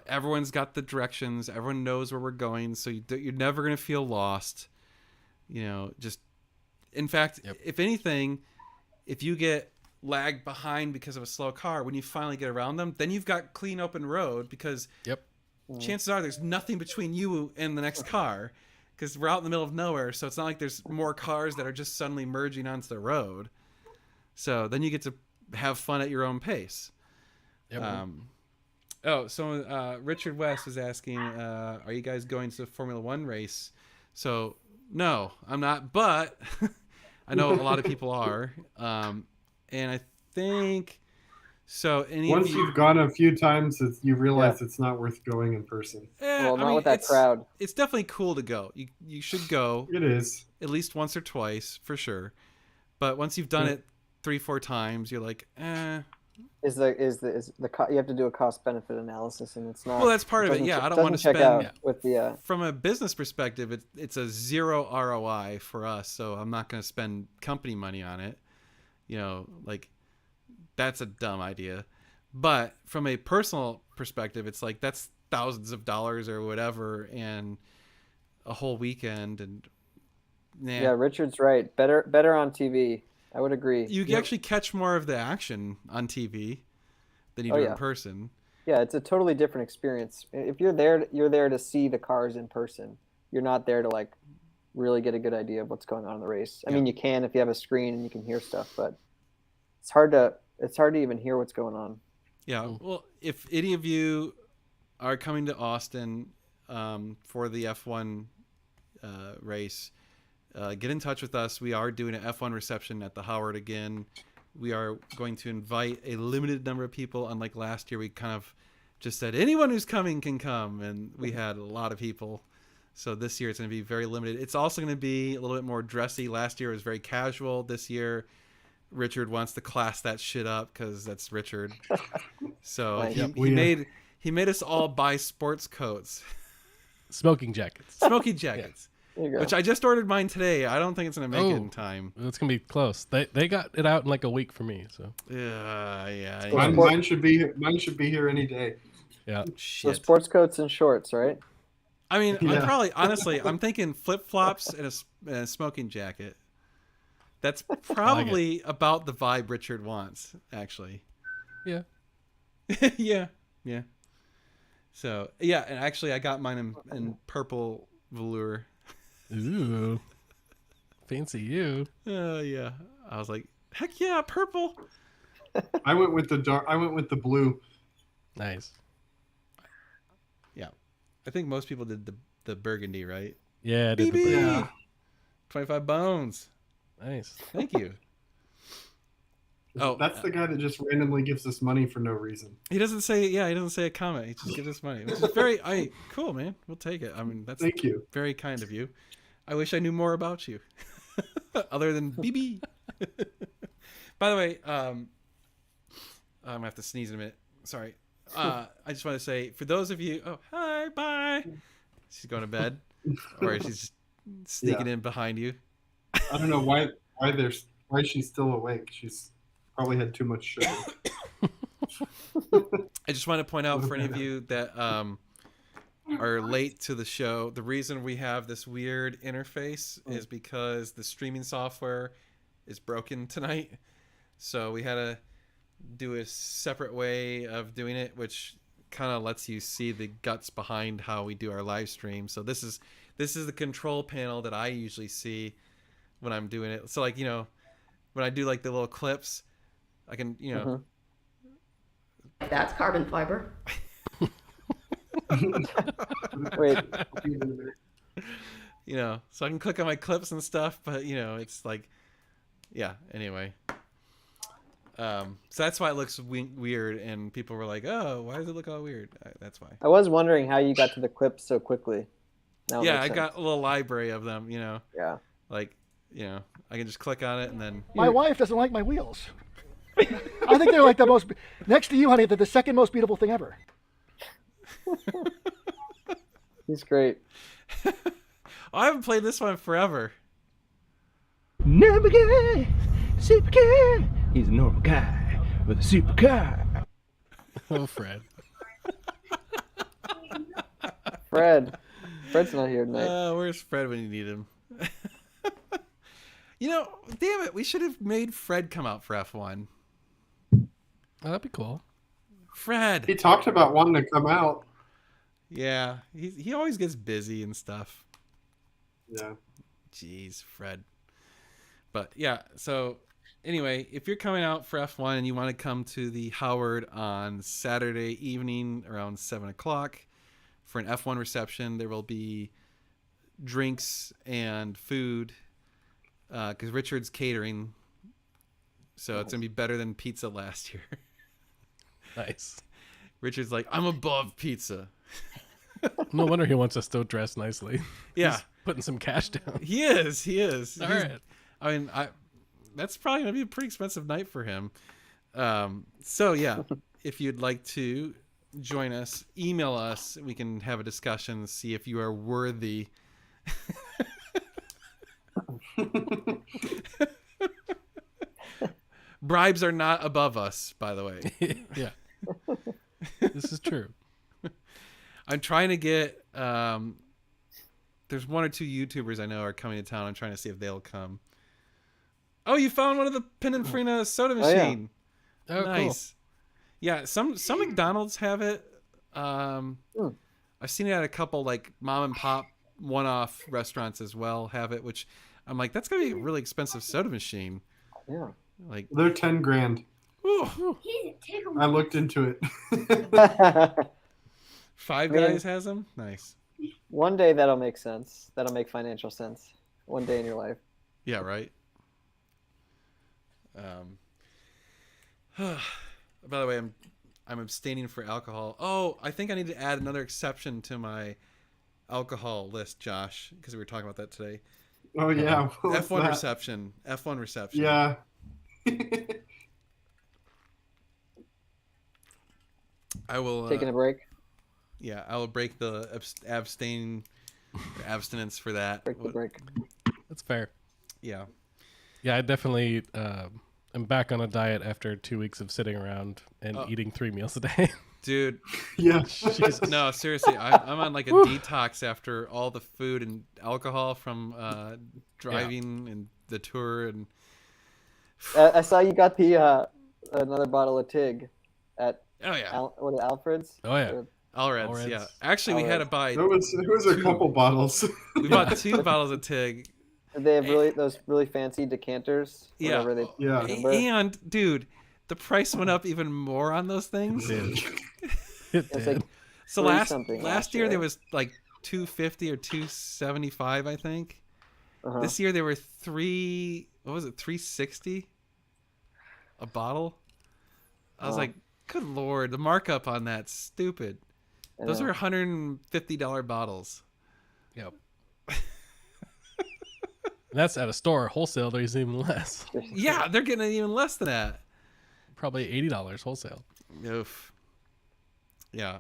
Everyone's got the directions. Everyone knows where we're going. So you're never going to feel lost. Just, in fact, if anything, if you get lagged behind because of a slow car, when you finally get around them, then you've got clean open road, because chances are there's nothing between you and the next car, because we're out in the middle of nowhere. So it's not like there's more cars that are just suddenly merging onto the road. So then you get to have fun at your own pace. Yep. So Richard West was asking, are you guys going to the Formula One race? So no, I'm not, but I know a lot of people are. And I think so. Once you've gone a few times, you realize it's not worth going in person. Well, not with that crowd. It's definitely cool to go. You should go. It is. At least once or twice for sure. But once you've done it 3-4 times, you're like, Is you have to do a cost benefit analysis, and it's not. Well, that's part of it. Yeah, I don't want to spend. Out with the from a business perspective, it's a 0 ROI for us. So I'm not going to spend company money on it. Like, that's a dumb idea. But from a personal perspective, it's like, that's thousands of dollars or whatever, and a whole weekend. And yeah, Richard's right. Better on TV. I would agree. You actually catch more of the action on TV than you do in person. Yeah, it's a totally different experience. If you're there to see the cars in person. You're not there to like really get a good idea of what's going on in the race. I mean, you can if you have a screen and you can hear stuff, but it's hard to even hear what's going on. Yeah. Well, if any of you are coming to Austin for the F1 race, get in touch with us. We are doing an F1 reception at the Howard again. We are going to invite a limited number of people. Unlike last year, we kind of just said anyone who's coming can come, and we had a lot of people. So this year it's going to be very limited. It's also going to be a little bit more dressy. Last year it was very casual. This year Richard wants to class that shit up because that's Richard. So he made us all buy sports coats. Smoking jackets. Smoking jackets. There you go. which I just ordered mine today. I don't think it's gonna make it Oh. in time. It's gonna be close. They got it out in like a week for me. So Yeah. Well, Mine should be here any day. yeah. So Shit. sports coats and shorts, right? I mean, Yeah. I'm probably honestly, I'm thinking flip flops and a smoking jacket. That's probably about the vibe Richard wants, actually. Yeah. yeah. So yeah, and actually, I got mine in purple velour. Ooh. Fancy you. Yeah. I was like, heck yeah, purple. I went with the dark. I went with the blue. Nice. I think most people did the burgundy, right? Yeah, I did the BB! bird. Yeah. 25 bones. Nice. Thank you. Oh, That's the guy that just randomly gives us money for no reason. he doesn't say a comment. He just gives us money, which is very cool, man. We'll take it. I mean, that's Thank you. very kind of you. I wish I knew more about you, other than BB. By the way, I'm gonna have to sneeze in a minute. Sorry. I just want to say, for those of you, hi, bye. She's going to bed, or she's just sneaking in behind you. I don't know why she's still awake. She's probably had too much sugar. I just want to point out for any of you that are late to the show, the reason we have this weird interface is because the streaming software is broken tonight. So we had to do a separate way of doing it, which kind of lets you see the guts behind how we do our live stream. So this is the control panel that I usually see when I'm doing it. So like, you know, when I do like the little clips, I can, you know, That's carbon fiber. Wait, you know, so I can click on my clips and stuff, but you know, it's like, yeah, anyway. So that's why it looks weird, and people were like, "Oh, why does it look all weird?" That's why. I was wondering how you got to the clips so quickly. Now it Yeah, makes I sense. got a little library of them. You know, Yeah. like, you know, I can just click on it and then. My wife doesn't like my wheels. I think they're like the most, next to you, honey, they're the second most beautiful thing ever. He's great. I haven't played this one forever. Number guy, super guy. He's a normal guy with a super car. Oh, Fred. Fred's not here tonight. Where's Fred when you need him? You know, damn it, we should have made Fred come out for F1. Oh, that'd be cool. Fred. He talked about wanting to come out. Yeah, he always gets busy and stuff. Yeah. Jeez, Fred. But yeah, so anyway, if you're coming out for F1 and you want to come to the Howard on Saturday evening around 7 o'clock for an F1 reception, there will be drinks and food because Richard's catering. So it's going to be better than pizza last year. Nice. Richard's like, I'm above pizza. No wonder he wants us to dress nicely. Yeah. He's putting some cash down. He is. All right. I mean, that's probably gonna be a pretty expensive night for him. So yeah, if you'd like to join us, email us. We can have a discussion, see if you are worthy. Bribes are not above us, by the way. Yeah. This is true. I'm trying to get. There's one or two YouTubers I know are coming to town. I'm trying to see if they'll come. Oh, you found one of the Pininfarina soda Oh, yeah. machine. Oh, Nice. Yeah, some McDonald's have it. I've seen it at a couple like mom and pop one-off restaurants as well have it, which I'm like, that's gonna be a really expensive soda machine. Yeah. Like, They're 10 grand. ooh, I looked into it. Five Man. Guys has them. Nice. One day that'll make sense. That'll make financial sense. One day in your life. Yeah, right. By the way, I'm abstaining for alcohol. Oh, I think I need to add another exception to my alcohol list, Josh, because we were talking about that today. Oh, yeah. What's F1 that? reception. F1 reception. Yeah. I will. Taking a break. Yeah, I will break the abstain or abstinence for that. Break the break. That's fair. Yeah. Yeah, I definitely am back on a diet after 2 weeks of sitting around and Oh. eating 3 meals a day. Dude, Yeah. Jesus. no, seriously, I'm on like a detox after all the food and alcohol from driving and the tour, and I saw you got the another bottle of Tig at oh yeah, what Alfred's. Oh, yeah. Or- Allred's, Allred's. yeah. Actually, we had to buy. There was a Two. couple bottles. We bought 2 bottles of Tig. They have those really fancy decanters. Yeah. Whatever they Yeah. remember. And dude, the price went up even more on those things. It It's did. like So Three last something last year year. there was like 250 or 275, I think. uh-huh. This year there were 360 a bottle. I was Wow. like, good lord, the markup on that's stupid. I Those know. are $150 bottles. Yep. And that's at a store. Wholesale, there's even less. Yeah, they're getting even less than that. Probably $80 wholesale. Oof. Yeah.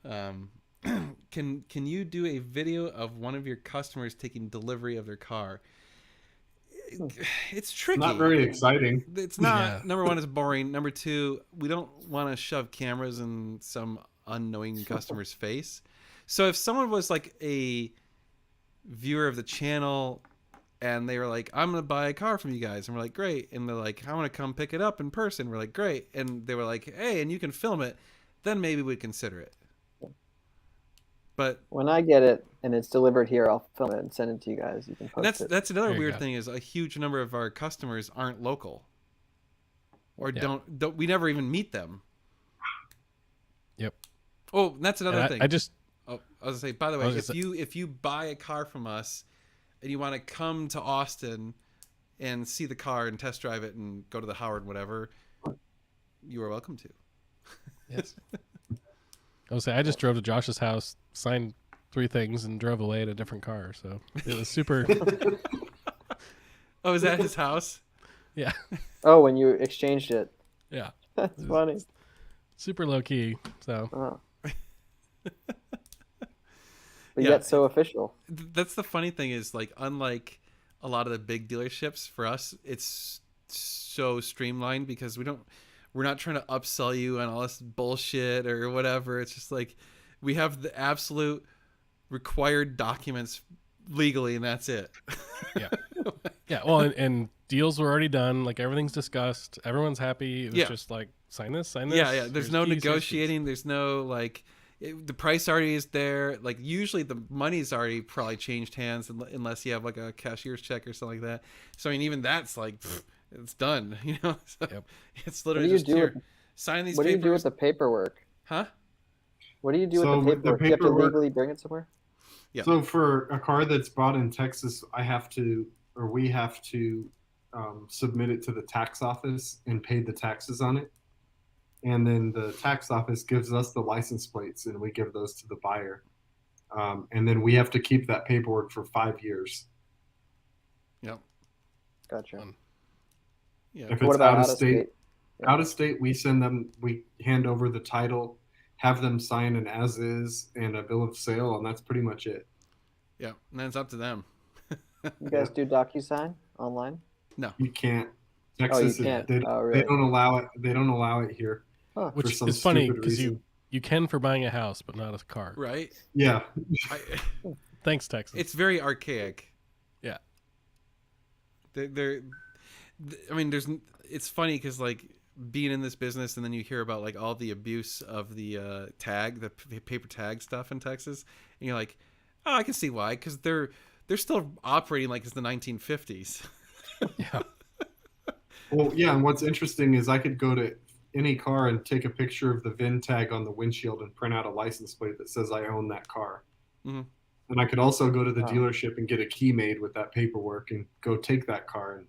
Can you do a video of one of your customers taking delivery of their car? It's tricky. Not very exciting. It's not. Yeah. Number one, it's boring. Number two, we don't want to shove cameras in some unknowing customer's face. So if someone was like a viewer of the channel and they were like, I'm going to buy a car from you guys. And we're like, great. And they're like, I want to come pick it up in person. We're like, great. And they were like, hey, and you can film it. Then maybe we'd consider it. But When I get it and it's delivered here, I'll film it and send it to you guys. You can post it. that's another There you weird go. thing is a huge number of our customers aren't local. Or Yeah. don't we never even meet them. Yep. Oh, and that's another And thing. I just Oh, I was gonna say. By the I way, was gonna if you buy a car from us, and you want to come to Austin and see the car and test drive it and go to the Howard whatever, you are welcome to. yes. I was say I just drove to Josh's house, signed 3 things, and drove away in a different car. So it was super. Oh, is that his house? Yeah. Oh, when you exchanged it. Yeah. That's funny. Super low key. So Oh. But Yeah. yet so official. That's the funny thing is like unlike a lot of the big dealerships for us, it's so streamlined because we're not trying to upsell you on all this bullshit or whatever. It's just like we have the absolute required documents legally and that's it. yeah. Yeah. Well, and deals were already done. Like everything's discussed. Everyone's happy. It was Yeah. just like sign this, sign this. Yeah, yeah. There's no keys, here's keys. negotiating. There's no like the price already is there. Like usually the money's already probably changed hands unless you have like a cashier's check or something like that. So I mean, even that's like pfft, it's done. You know, so Yep. it's What do literally you just do here. with Sign these what do you papers. do with the paperwork? Huh? What do you do So with the with the paperwork? Do you have to paperwork- legally bring it somewhere? Yeah. So for a car that's bought in Texas, we have to submit it to the tax office and pay the taxes on it. And then the tax office gives us the license plates and we give those to the buyer. And then we have to keep that paperwork for 5 years. Yep. Gotcha. Yeah. If What it's about out of state, Yeah. out of state, we hand over the title, have them sign an as is and a bill of sale, and that's pretty much it. Yeah. And then it's up to them. You guys do DocuSign online? You can't. Oh, you Texas, can't. They, Oh, they really? don't allow it. They don't allow it here. Huh. for Which some is funny stupid because reason. you can for buying a house, but not a car. Right. Yeah. I, Thanks, Texas. it's very archaic. Yeah. I mean, it's funny because like being in this business and then you hear about like all the abuse of the paper tag stuff in Texas, and you're like, oh, I can see why, because they're still operating like it's the 1950s. Yeah. Well, yeah. And what's interesting is I could go to any car and take a picture of the VIN tag on the windshield and print out a license plate that says I own that car. Mhm. And I could also go to the Wow. dealership and get a key made with that paperwork and go take that car. And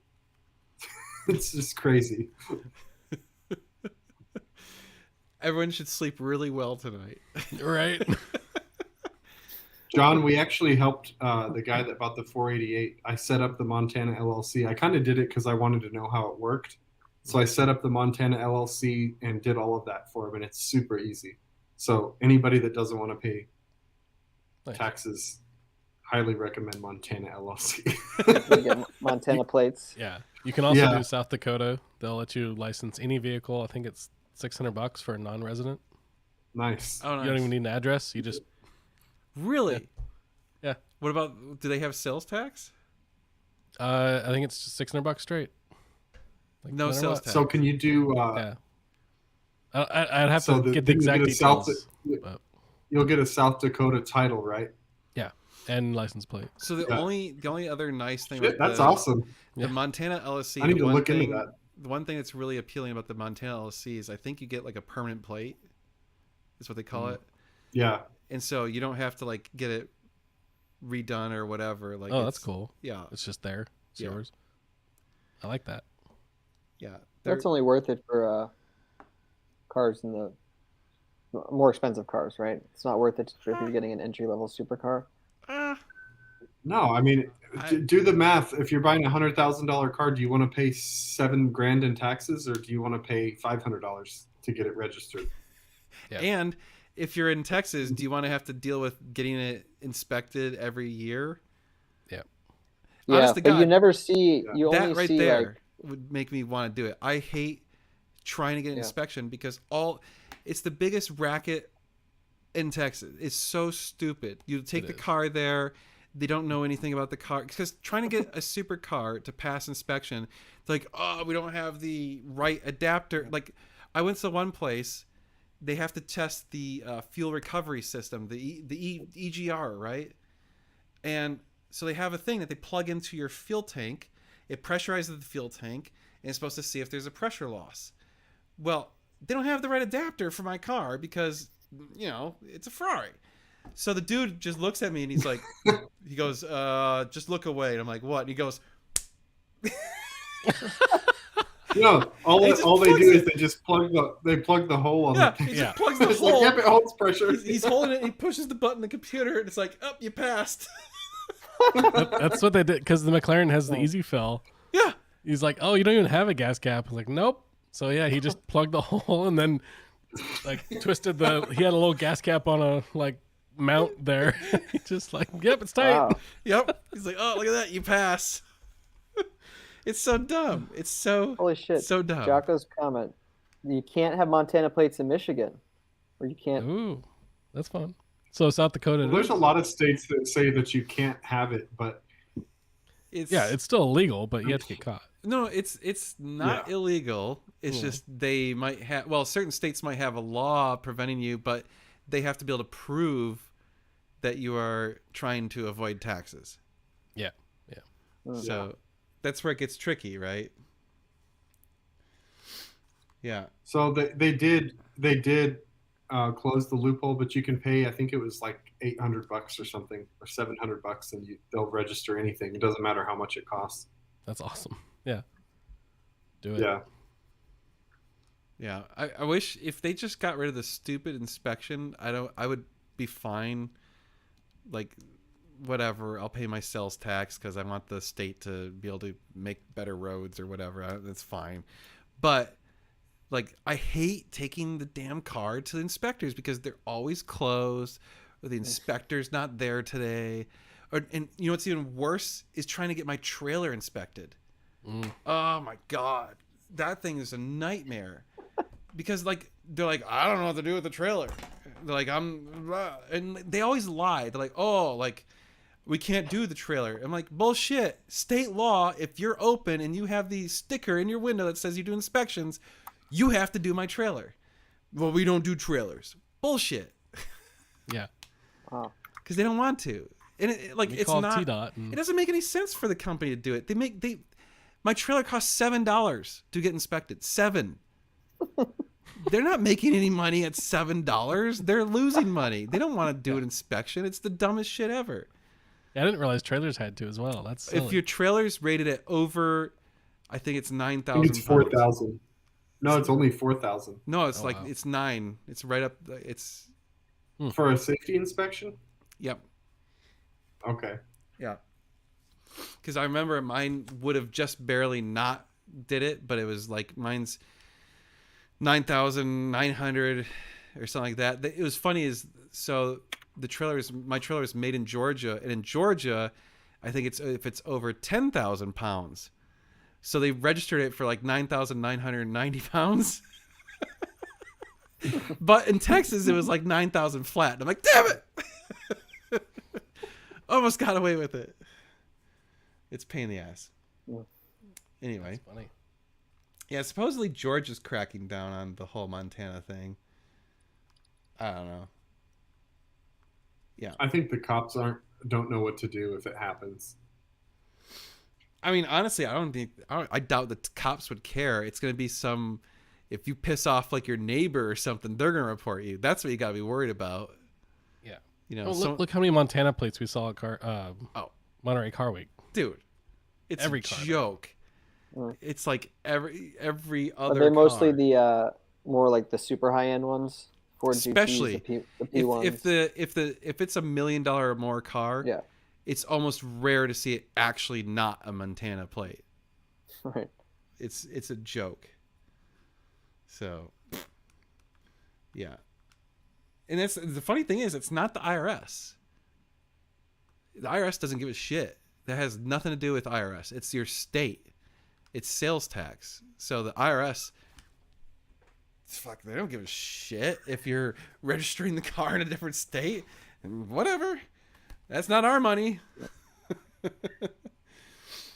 it's just crazy. Everyone should sleep really well tonight. Right. John, we actually helped the guy that bought the 488. I set up the Montana LLC. I kind of did it because I wanted to know how it worked. So I set up the Montana LLC and did all of that for him, and it's super easy. So anybody that doesn't want to pay Nice. taxes, highly recommend Montana LLC. You get Montana plates. Yeah. You can also Yeah. do South Dakota. They'll let you license any vehicle. I think it's $600 for a non-resident. Nice. Oh, You don't even need an address. You just Really? Yeah. What about? Do they have sales tax? I think it's just $600 straight. Like, No matter sales what. tax. So can you do? Yeah. I'd have So to get the then you exact get a South, details. But, you'll get a South Dakota title, right? and license plate. So the Yeah. only other nice thing Shit, about that's the, awesome. the Yeah. Montana LSC, I need the to one look into thing- that. The one thing that's really appealing about the Montana LSC is I think you get like a permanent plate. Is what they call it. Yeah. And so you don't have to like get it redone or whatever. Like, Oh, that's it's- cool. Yeah, It's just there. It's Yeah. yours. I like that. yeah. That's only worth it for cars in the more expensive cars, right? It's not worth it if you're getting an entry level supercar. No, I mean, I- do the math. If you're buying $100,000 car, do you want to pay $7,000 in taxes, or do you want to pay $500 to get it registered? Yeah. And if you're in Texas, do you want to have to deal with getting it inspected every year? Yeah, Honest to but you God, never see. Yeah. You that only right see there like would make me want to do it. I hate trying to get an Yeah. inspection because it's the biggest racket in Texas. It's so stupid. You take It the is. car there, they don't know anything about the car because trying to get a supercar to pass inspection, they're like, oh, we don't have the right adapter. Like, I went to one place, they have to test the fuel recovery system, the EGR, right? And so they have a thing that they plug into your fuel tank. It pressurizes the fuel tank and it's supposed to see if there's a pressure loss. Well, they don't have the right adapter for my car because, it's a Ferrari. So the dude just looks at me and he's like, he goes, just look away. And I'm like, what? And he goes, No, all He they, just all they plugs do it. is they plug the hole on yeah, the he Yeah. just plugs the It's like, hole. yep, it holds pressure. He's holding it. He pushes the button on the computer and it's like, up, you passed. That's what they did because the McLaren has the Oh. easy fill. Yeah. He's like, oh, you don't even have a gas cap. I was like, nope. So yeah, he just plugged the hole and then like twisted he had a little gas cap on a like mount there. He just like, yep, it's tight. wow. Yep. He's like, oh, look at that. You pass. It's so dumb. It's so Holy shit. so dumb. Jocko's comment. You can't have Montana plates in Michigan, or you can't. Ooh, that's fun. So South Dakota. Well, there's a lot of states that say that you can't have it, but it's still illegal, but you have to get caught. No, it's not Yeah. illegal. It's just they might have. Well, certain states might have a law preventing you, but they have to be able to prove that you are trying to avoid taxes. Yeah. So that's where it gets tricky, right? Yeah. so they did close the loophole, but you can pay. I think it was like $800 or something, or $700, and they'll register anything. It doesn't matter how much it costs. That's awesome. Yeah. Do it. Yeah. Yeah, I wish if they just got rid of the stupid inspection, I would be fine. Like, whatever, I'll pay my sales tax because I want the state to be able to make better roads or whatever. That's fine. But, like, I hate taking the damn car to the inspectors because they're always closed or the inspector's not there today. And you know what's even worse is trying to get my trailer inspected. Oh, my God. That thing is a nightmare. Because, like, they're like, I don't know what to do with the trailer. They're like, and they always lie. They're like, oh, like, we can't do the trailer. I'm like, bullshit. State law, if you're open and you have the sticker in your window that says you do inspections, you have to do my trailer. Well, we don't do trailers. Bullshit. Yeah. Wow. Because they don't want to. And We it's called not. TDOT and- It doesn't make any sense for the company to do it. My trailer costs $7 to get inspected. $7. They're not making any money at $7. They're losing money. They don't want to do an inspection. It's the dumbest shit ever. Yeah, I didn't realize trailers had to as well. That's silly. If your trailer's rated at over, I think it's I 9,000. think it's 4,000. No, it's only 4,000 No, it's Oh, like wow. it's 9. It's right up. It's for a safety inspection. yep. Okay. Yeah. Because I remember mine would have just barely not did it, but it was like mine's 9,900 or something like that. It was funny is so my trailer is made in Georgia, and in Georgia, I think if it's over 10,000 pounds, so they registered it for like 9,990 pounds. But in Texas, it was like 9,000 flat. And I'm like, damn it! Almost got away with it. It's a pain in the ass. Anyway. That's funny. Yeah, supposedly Georgia's cracking down on the whole Montana thing. I don't know. Yeah. I think the cops don't know what to do if it happens. I mean, honestly, I doubt the cops would care. It's going to be if you piss off like your neighbor or something, they're going to report you. That's what you got to be worried about. Yeah. You know, Well, look how many Montana plates we saw at Monterey Car Week. dude, it's Every a car. joke. Mm. It's like every Are other they mostly car. the more like the super high end ones? Ford Especially GTs, the P ones. if it's $1 million or more car, Yeah. it's almost rare to see it actually not a Montana plate. Right. It's a joke. So, yeah. And that's the funny thing is, it's not the IRS. The IRS doesn't give a shit. That has nothing to do with IRS. It's your state. It's sales tax. So the IRS, fuck, they don't give a shit if you're registering the car in a different state. Whatever. That's not our money.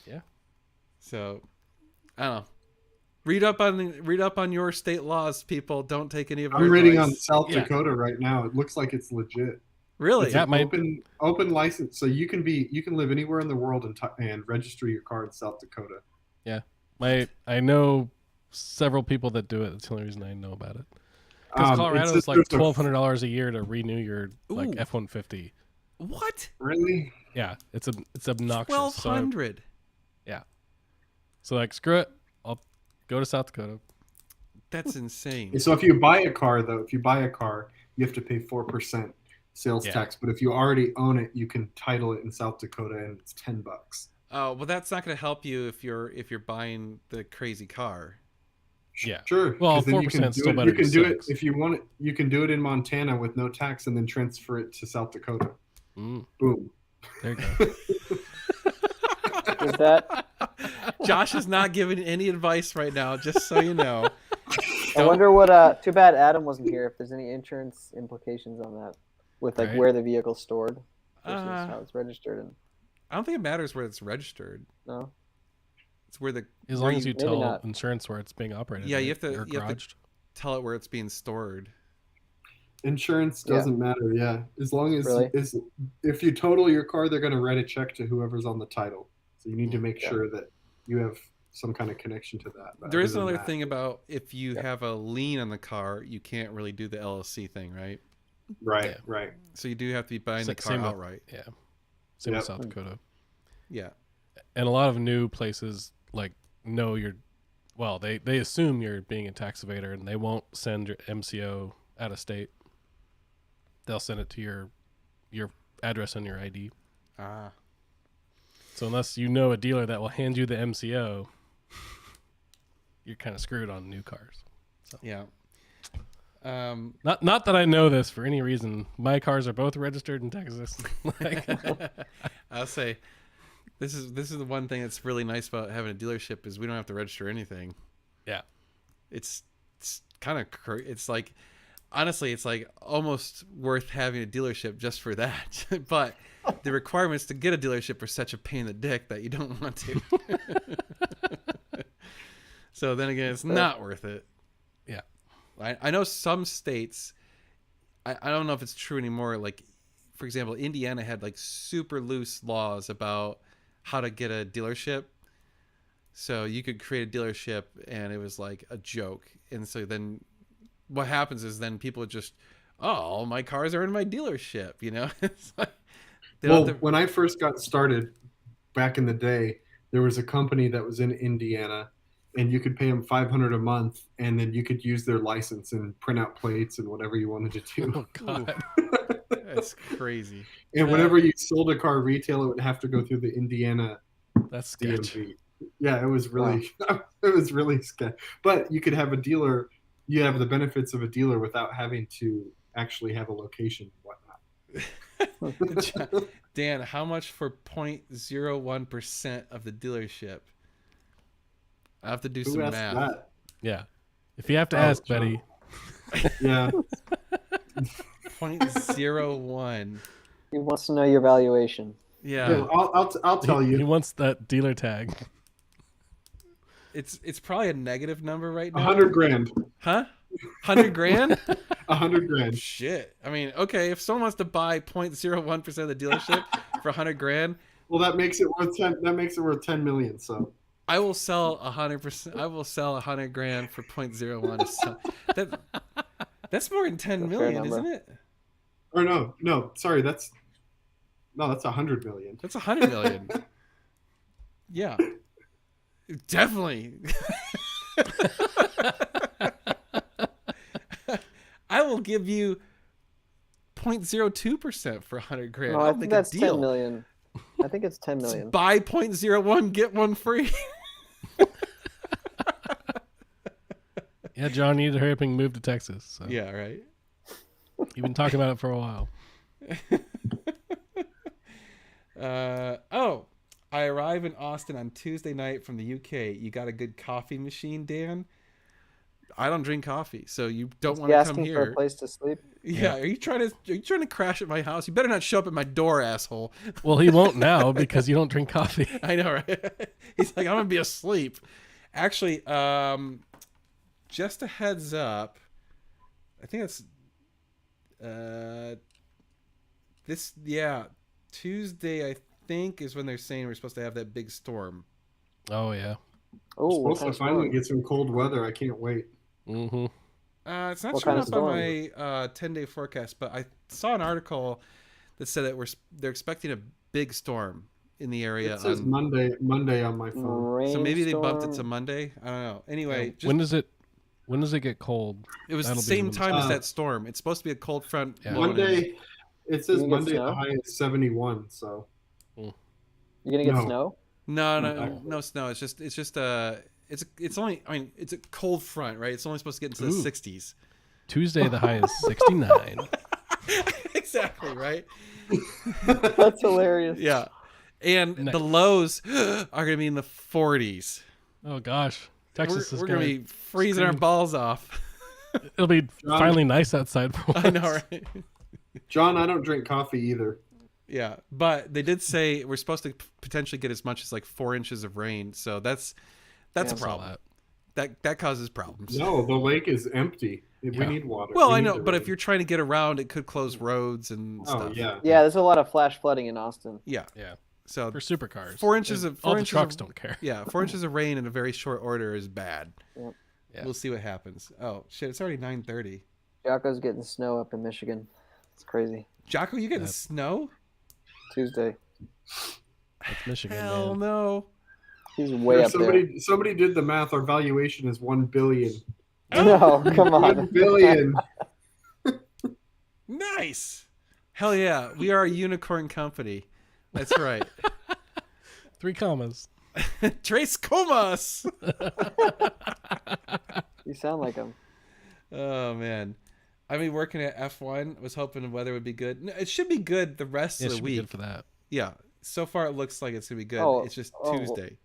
Yeah. So, I don't know. Read up on your state laws, people. Don't take any of our I'm reading on advice. South Yeah. Dakota right now. It looks like it's legit. Really? It's Yeah, an open license, so you can live anywhere in the world and register your car in South Dakota. I know several people that do it. That's the only reason I know about it. Because It Colorado says is like there's a- $1,200 a year to renew your like Ooh. F-150. What? Really? Yeah, it's obnoxious. 1,200. So like, screw it. I'll go to South Dakota. That's insane. So if you buy a car, you have to pay 4% sales Yeah. tax. But if you already own it, you can title it in South Dakota, and it's $10. Oh, well, that's not going to help you if you're buying the crazy car. Yeah. Sure. Well, 'cause then you 4% can is do still it- better You can than do it 6. if you want it. You can do it in Montana with no tax, and then transfer it to South Dakota. Mm, Boom. there you go. Is that? Josh is not giving any advice right now, just so you know. I wonder what. Too bad Adam wasn't here. If there's any insurance implications on that, with like Right. where the vehicle's stored versus Uh, how it's registered, and I don't think it matters where it's registered. no. It's where the As where long as you maybe tell not. insurance where it's being operated. Yeah, you right? have to- Or you have to- garaged. tell it where it's being stored. Insurance Yeah. doesn't matter. Yeah, as long as Really? if you total your car, they're going to write a check to whoever's on the title. So you need to make Yeah. sure that you have some kind of connection to that. But There is other than another that- thing about if you Yeah. have a lien on the car, you can't really do the LLC thing, right? Right, Yeah. right. So you do have to be buying the car Same with- outright. Yeah. Same Yep. with South Dakota. Yeah. And a lot of new places like know they assume you're being a tax evader and they won't send your MCO out of state. They'll send it to your address on your ID. Ah. So unless you know a dealer that will hand you the MCO, you're kind of screwed on new cars. Yeah. Not that I know this for any reason. My cars are both registered in Texas. Like, I'll say this is the one thing that's really nice about having a dealership is we don't have to register anything. yeah. It's kind of it's like honestly it's like almost worth having a dealership just for that. But the requirements to get a dealership are such a pain in the dick that you don't want to. So then again, it's not worth it. Yeah. I know some states, I don't know if it's true anymore. Like, for example, Indiana had like super loose laws about how to get a dealership. So you could create a dealership and it was like a joke. And so then what happens is then people just, oh, my cars are in my dealership, you know? It's like, they don't Well, have to- when I first got started back in the day, there was a company that was in Indiana, and you could pay them $500 a month, and then you could use their license and print out plates and whatever you wanted to do. Oh God. that's crazy. And whenever you sold a car retail, it would have to go through the Indiana That's sketch. DMV. Yeah, it was really it was really scary. But you could have a dealer. You have the benefits of a dealer without having to actually have a location and whatnot. Dan, how much for 0.01% of the dealership? I have to do Who some asked math. that? Yeah. If you have to Oh, ask, John. Betty, Yeah. 0.01. He wants to know your valuation. Yeah. Yeah, I'll tell he you. wants that dealer tag. It's probably a negative number right now. 100 grand. Huh? 100 grand? 100 grand. Shit. I mean, okay, if someone wants to buy 0.01% of the dealership for 100 grand, Well, that makes it worth 10. That makes it worth 10 million. So I will sell 100%. I will sell 100 grand for 0.01. So that's more than 10 That's a fair million, number. isn't it? or no, sorry, that's 100 million. That's 100 million. Yeah. Definitely. I will give you 0.02% for 100 grand. No, I I'll think make that's a deal. 10 million. I think it's 10 million. Buy 0.01, get one free. Yeah, John, you need to hurry up and move to Texas. So. Yeah, right. You've been talking about it for a while. I arrive in Austin on Tuesday night from the UK. You got a good coffee machine, Dan? I don't drink coffee, so you don't want He to come asking for here. a place to sleep. Yeah, are you trying to crash at my house? You better not show up at my door, asshole. Well, he won't now because you don't drink coffee. I know, right? He's like, I'm gonna be asleep. Actually, just a heads up. I think it's Tuesday. I think is when they're saying we're supposed to have that big storm. Oh, yeah. Oh, what Supposed kind to of finally storm? get some cold weather. I can't wait. Mm-hmm. It's not What showing kind of up on my 10-day forecast, but I saw an article that said that they're expecting a big storm in the area. It says Monday on my phone. So maybe they bumped it to Rainstorm. Monday. I don't know. Anyway, just, When does it get cold? it was the that'll be same when- time as Uh, that storm. It's supposed to be a cold front. Yeah. blowing in. Monday, it says You get Monday the snow? high is 71. So You gonna get No. snow? No snow. It's just it's only. I mean, it's a cold front, right? It's only supposed to get into the Ooh. 60s. Tuesday, the high is 69. Exactly right. That's hilarious. Yeah, and Nice. the lows are going to be in the 40s. Oh, gosh. Texas we're is going to going be freezing our scream. balls off. It'll be finally nice outside for once. I know, right? John, I don't drink coffee either. Yeah, but they did say we're supposed to potentially get as much as like 4 inches of rain. So that's Yeah, a I saw problem. That causes problems. No, the lake is empty. We Yeah. need water. Well, We I need know, the but if rain. you're trying to get around, it could close roads and Oh stuff. yeah. Yeah, there's a lot of flash flooding in Austin. Yeah. Yeah. So For supercars. 4 inches And of- all 4 the inches trucks of- don't care. yeah, 4 inches of rain in a very short order is bad. Yep. Yeah. We'll see what happens. Oh shit! It's already 9:30. Jocko's getting snow up in Michigan. It's crazy. Jocko, you getting Yep. snow? Tuesday. That's Michigan, Hell man. no. He's way Yeah, up there. somebody did the math. Our valuation is 1 billion. No, come 1 on. billion. Nice. Hell yeah, we are a unicorn company. That's right. 3 commas. Trace Comas. You sound like him. Oh man, I mean, working at F1, was hoping the weather would be good. No, it should be good the rest Yeah, of it the should be week. good for that. Yeah, so far it looks like it's gonna be good. Oh, It's just oh. Tuesday.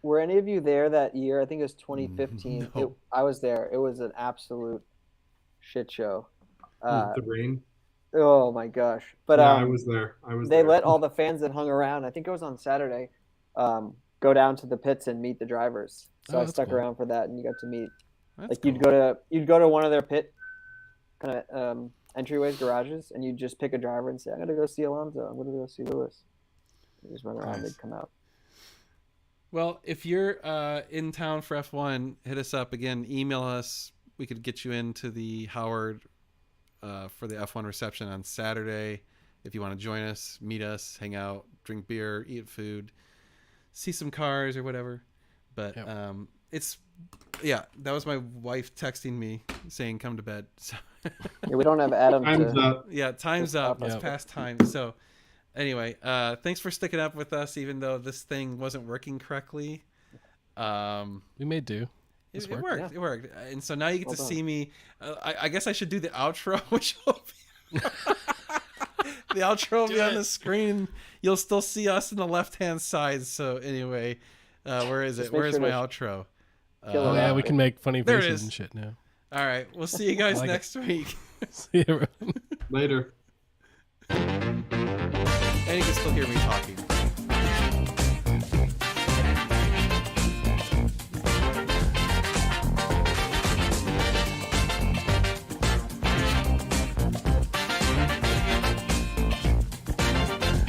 Were any of you there that year? I think it was 2015. No. I was there. It was an absolute shit show. The rain. Oh my gosh! But Yeah, I was there. they there. let all the fans that hung around. I think it was on Saturday. Go down to the pits and meet the drivers. So Oh, I that's stuck cool. around for that, and you got to meet. That's Like cool. you'd go to one of their pit kind of entryways, garages, and you just pick a driver and say, "I'm gonna go see Alonso. I'm gonna go see Lewis." You just run around. Nice. They'd come out. Well, if you're in town for F1, hit us up again. Email us. We could get you into the Howard for the F1 reception on Saturday. If you want to join us, meet us, hang out, drink beer, eat food, see some cars or whatever. But Yep. that was my wife texting me saying come to bed. So Yeah, we don't have Adam Time's to. up. yeah, time's up. It's Yep. past time. So anyway, thanks for sticking up with us, even though this thing wasn't working correctly. We may do. This It worked. worked. Yeah. It worked. And so now you get Well to done. see me. I guess I should do the outro, which will be The outro will Do be on it. the screen. You'll still see us in the left-hand side. So anyway, where is Just it? make Where is sure my to outro? kill Oh it yeah, out. we can make funny There it faces is. and shit now. All right, we'll see you guys I like it. next week. See you, everyone. Later. And you can still hear me talking.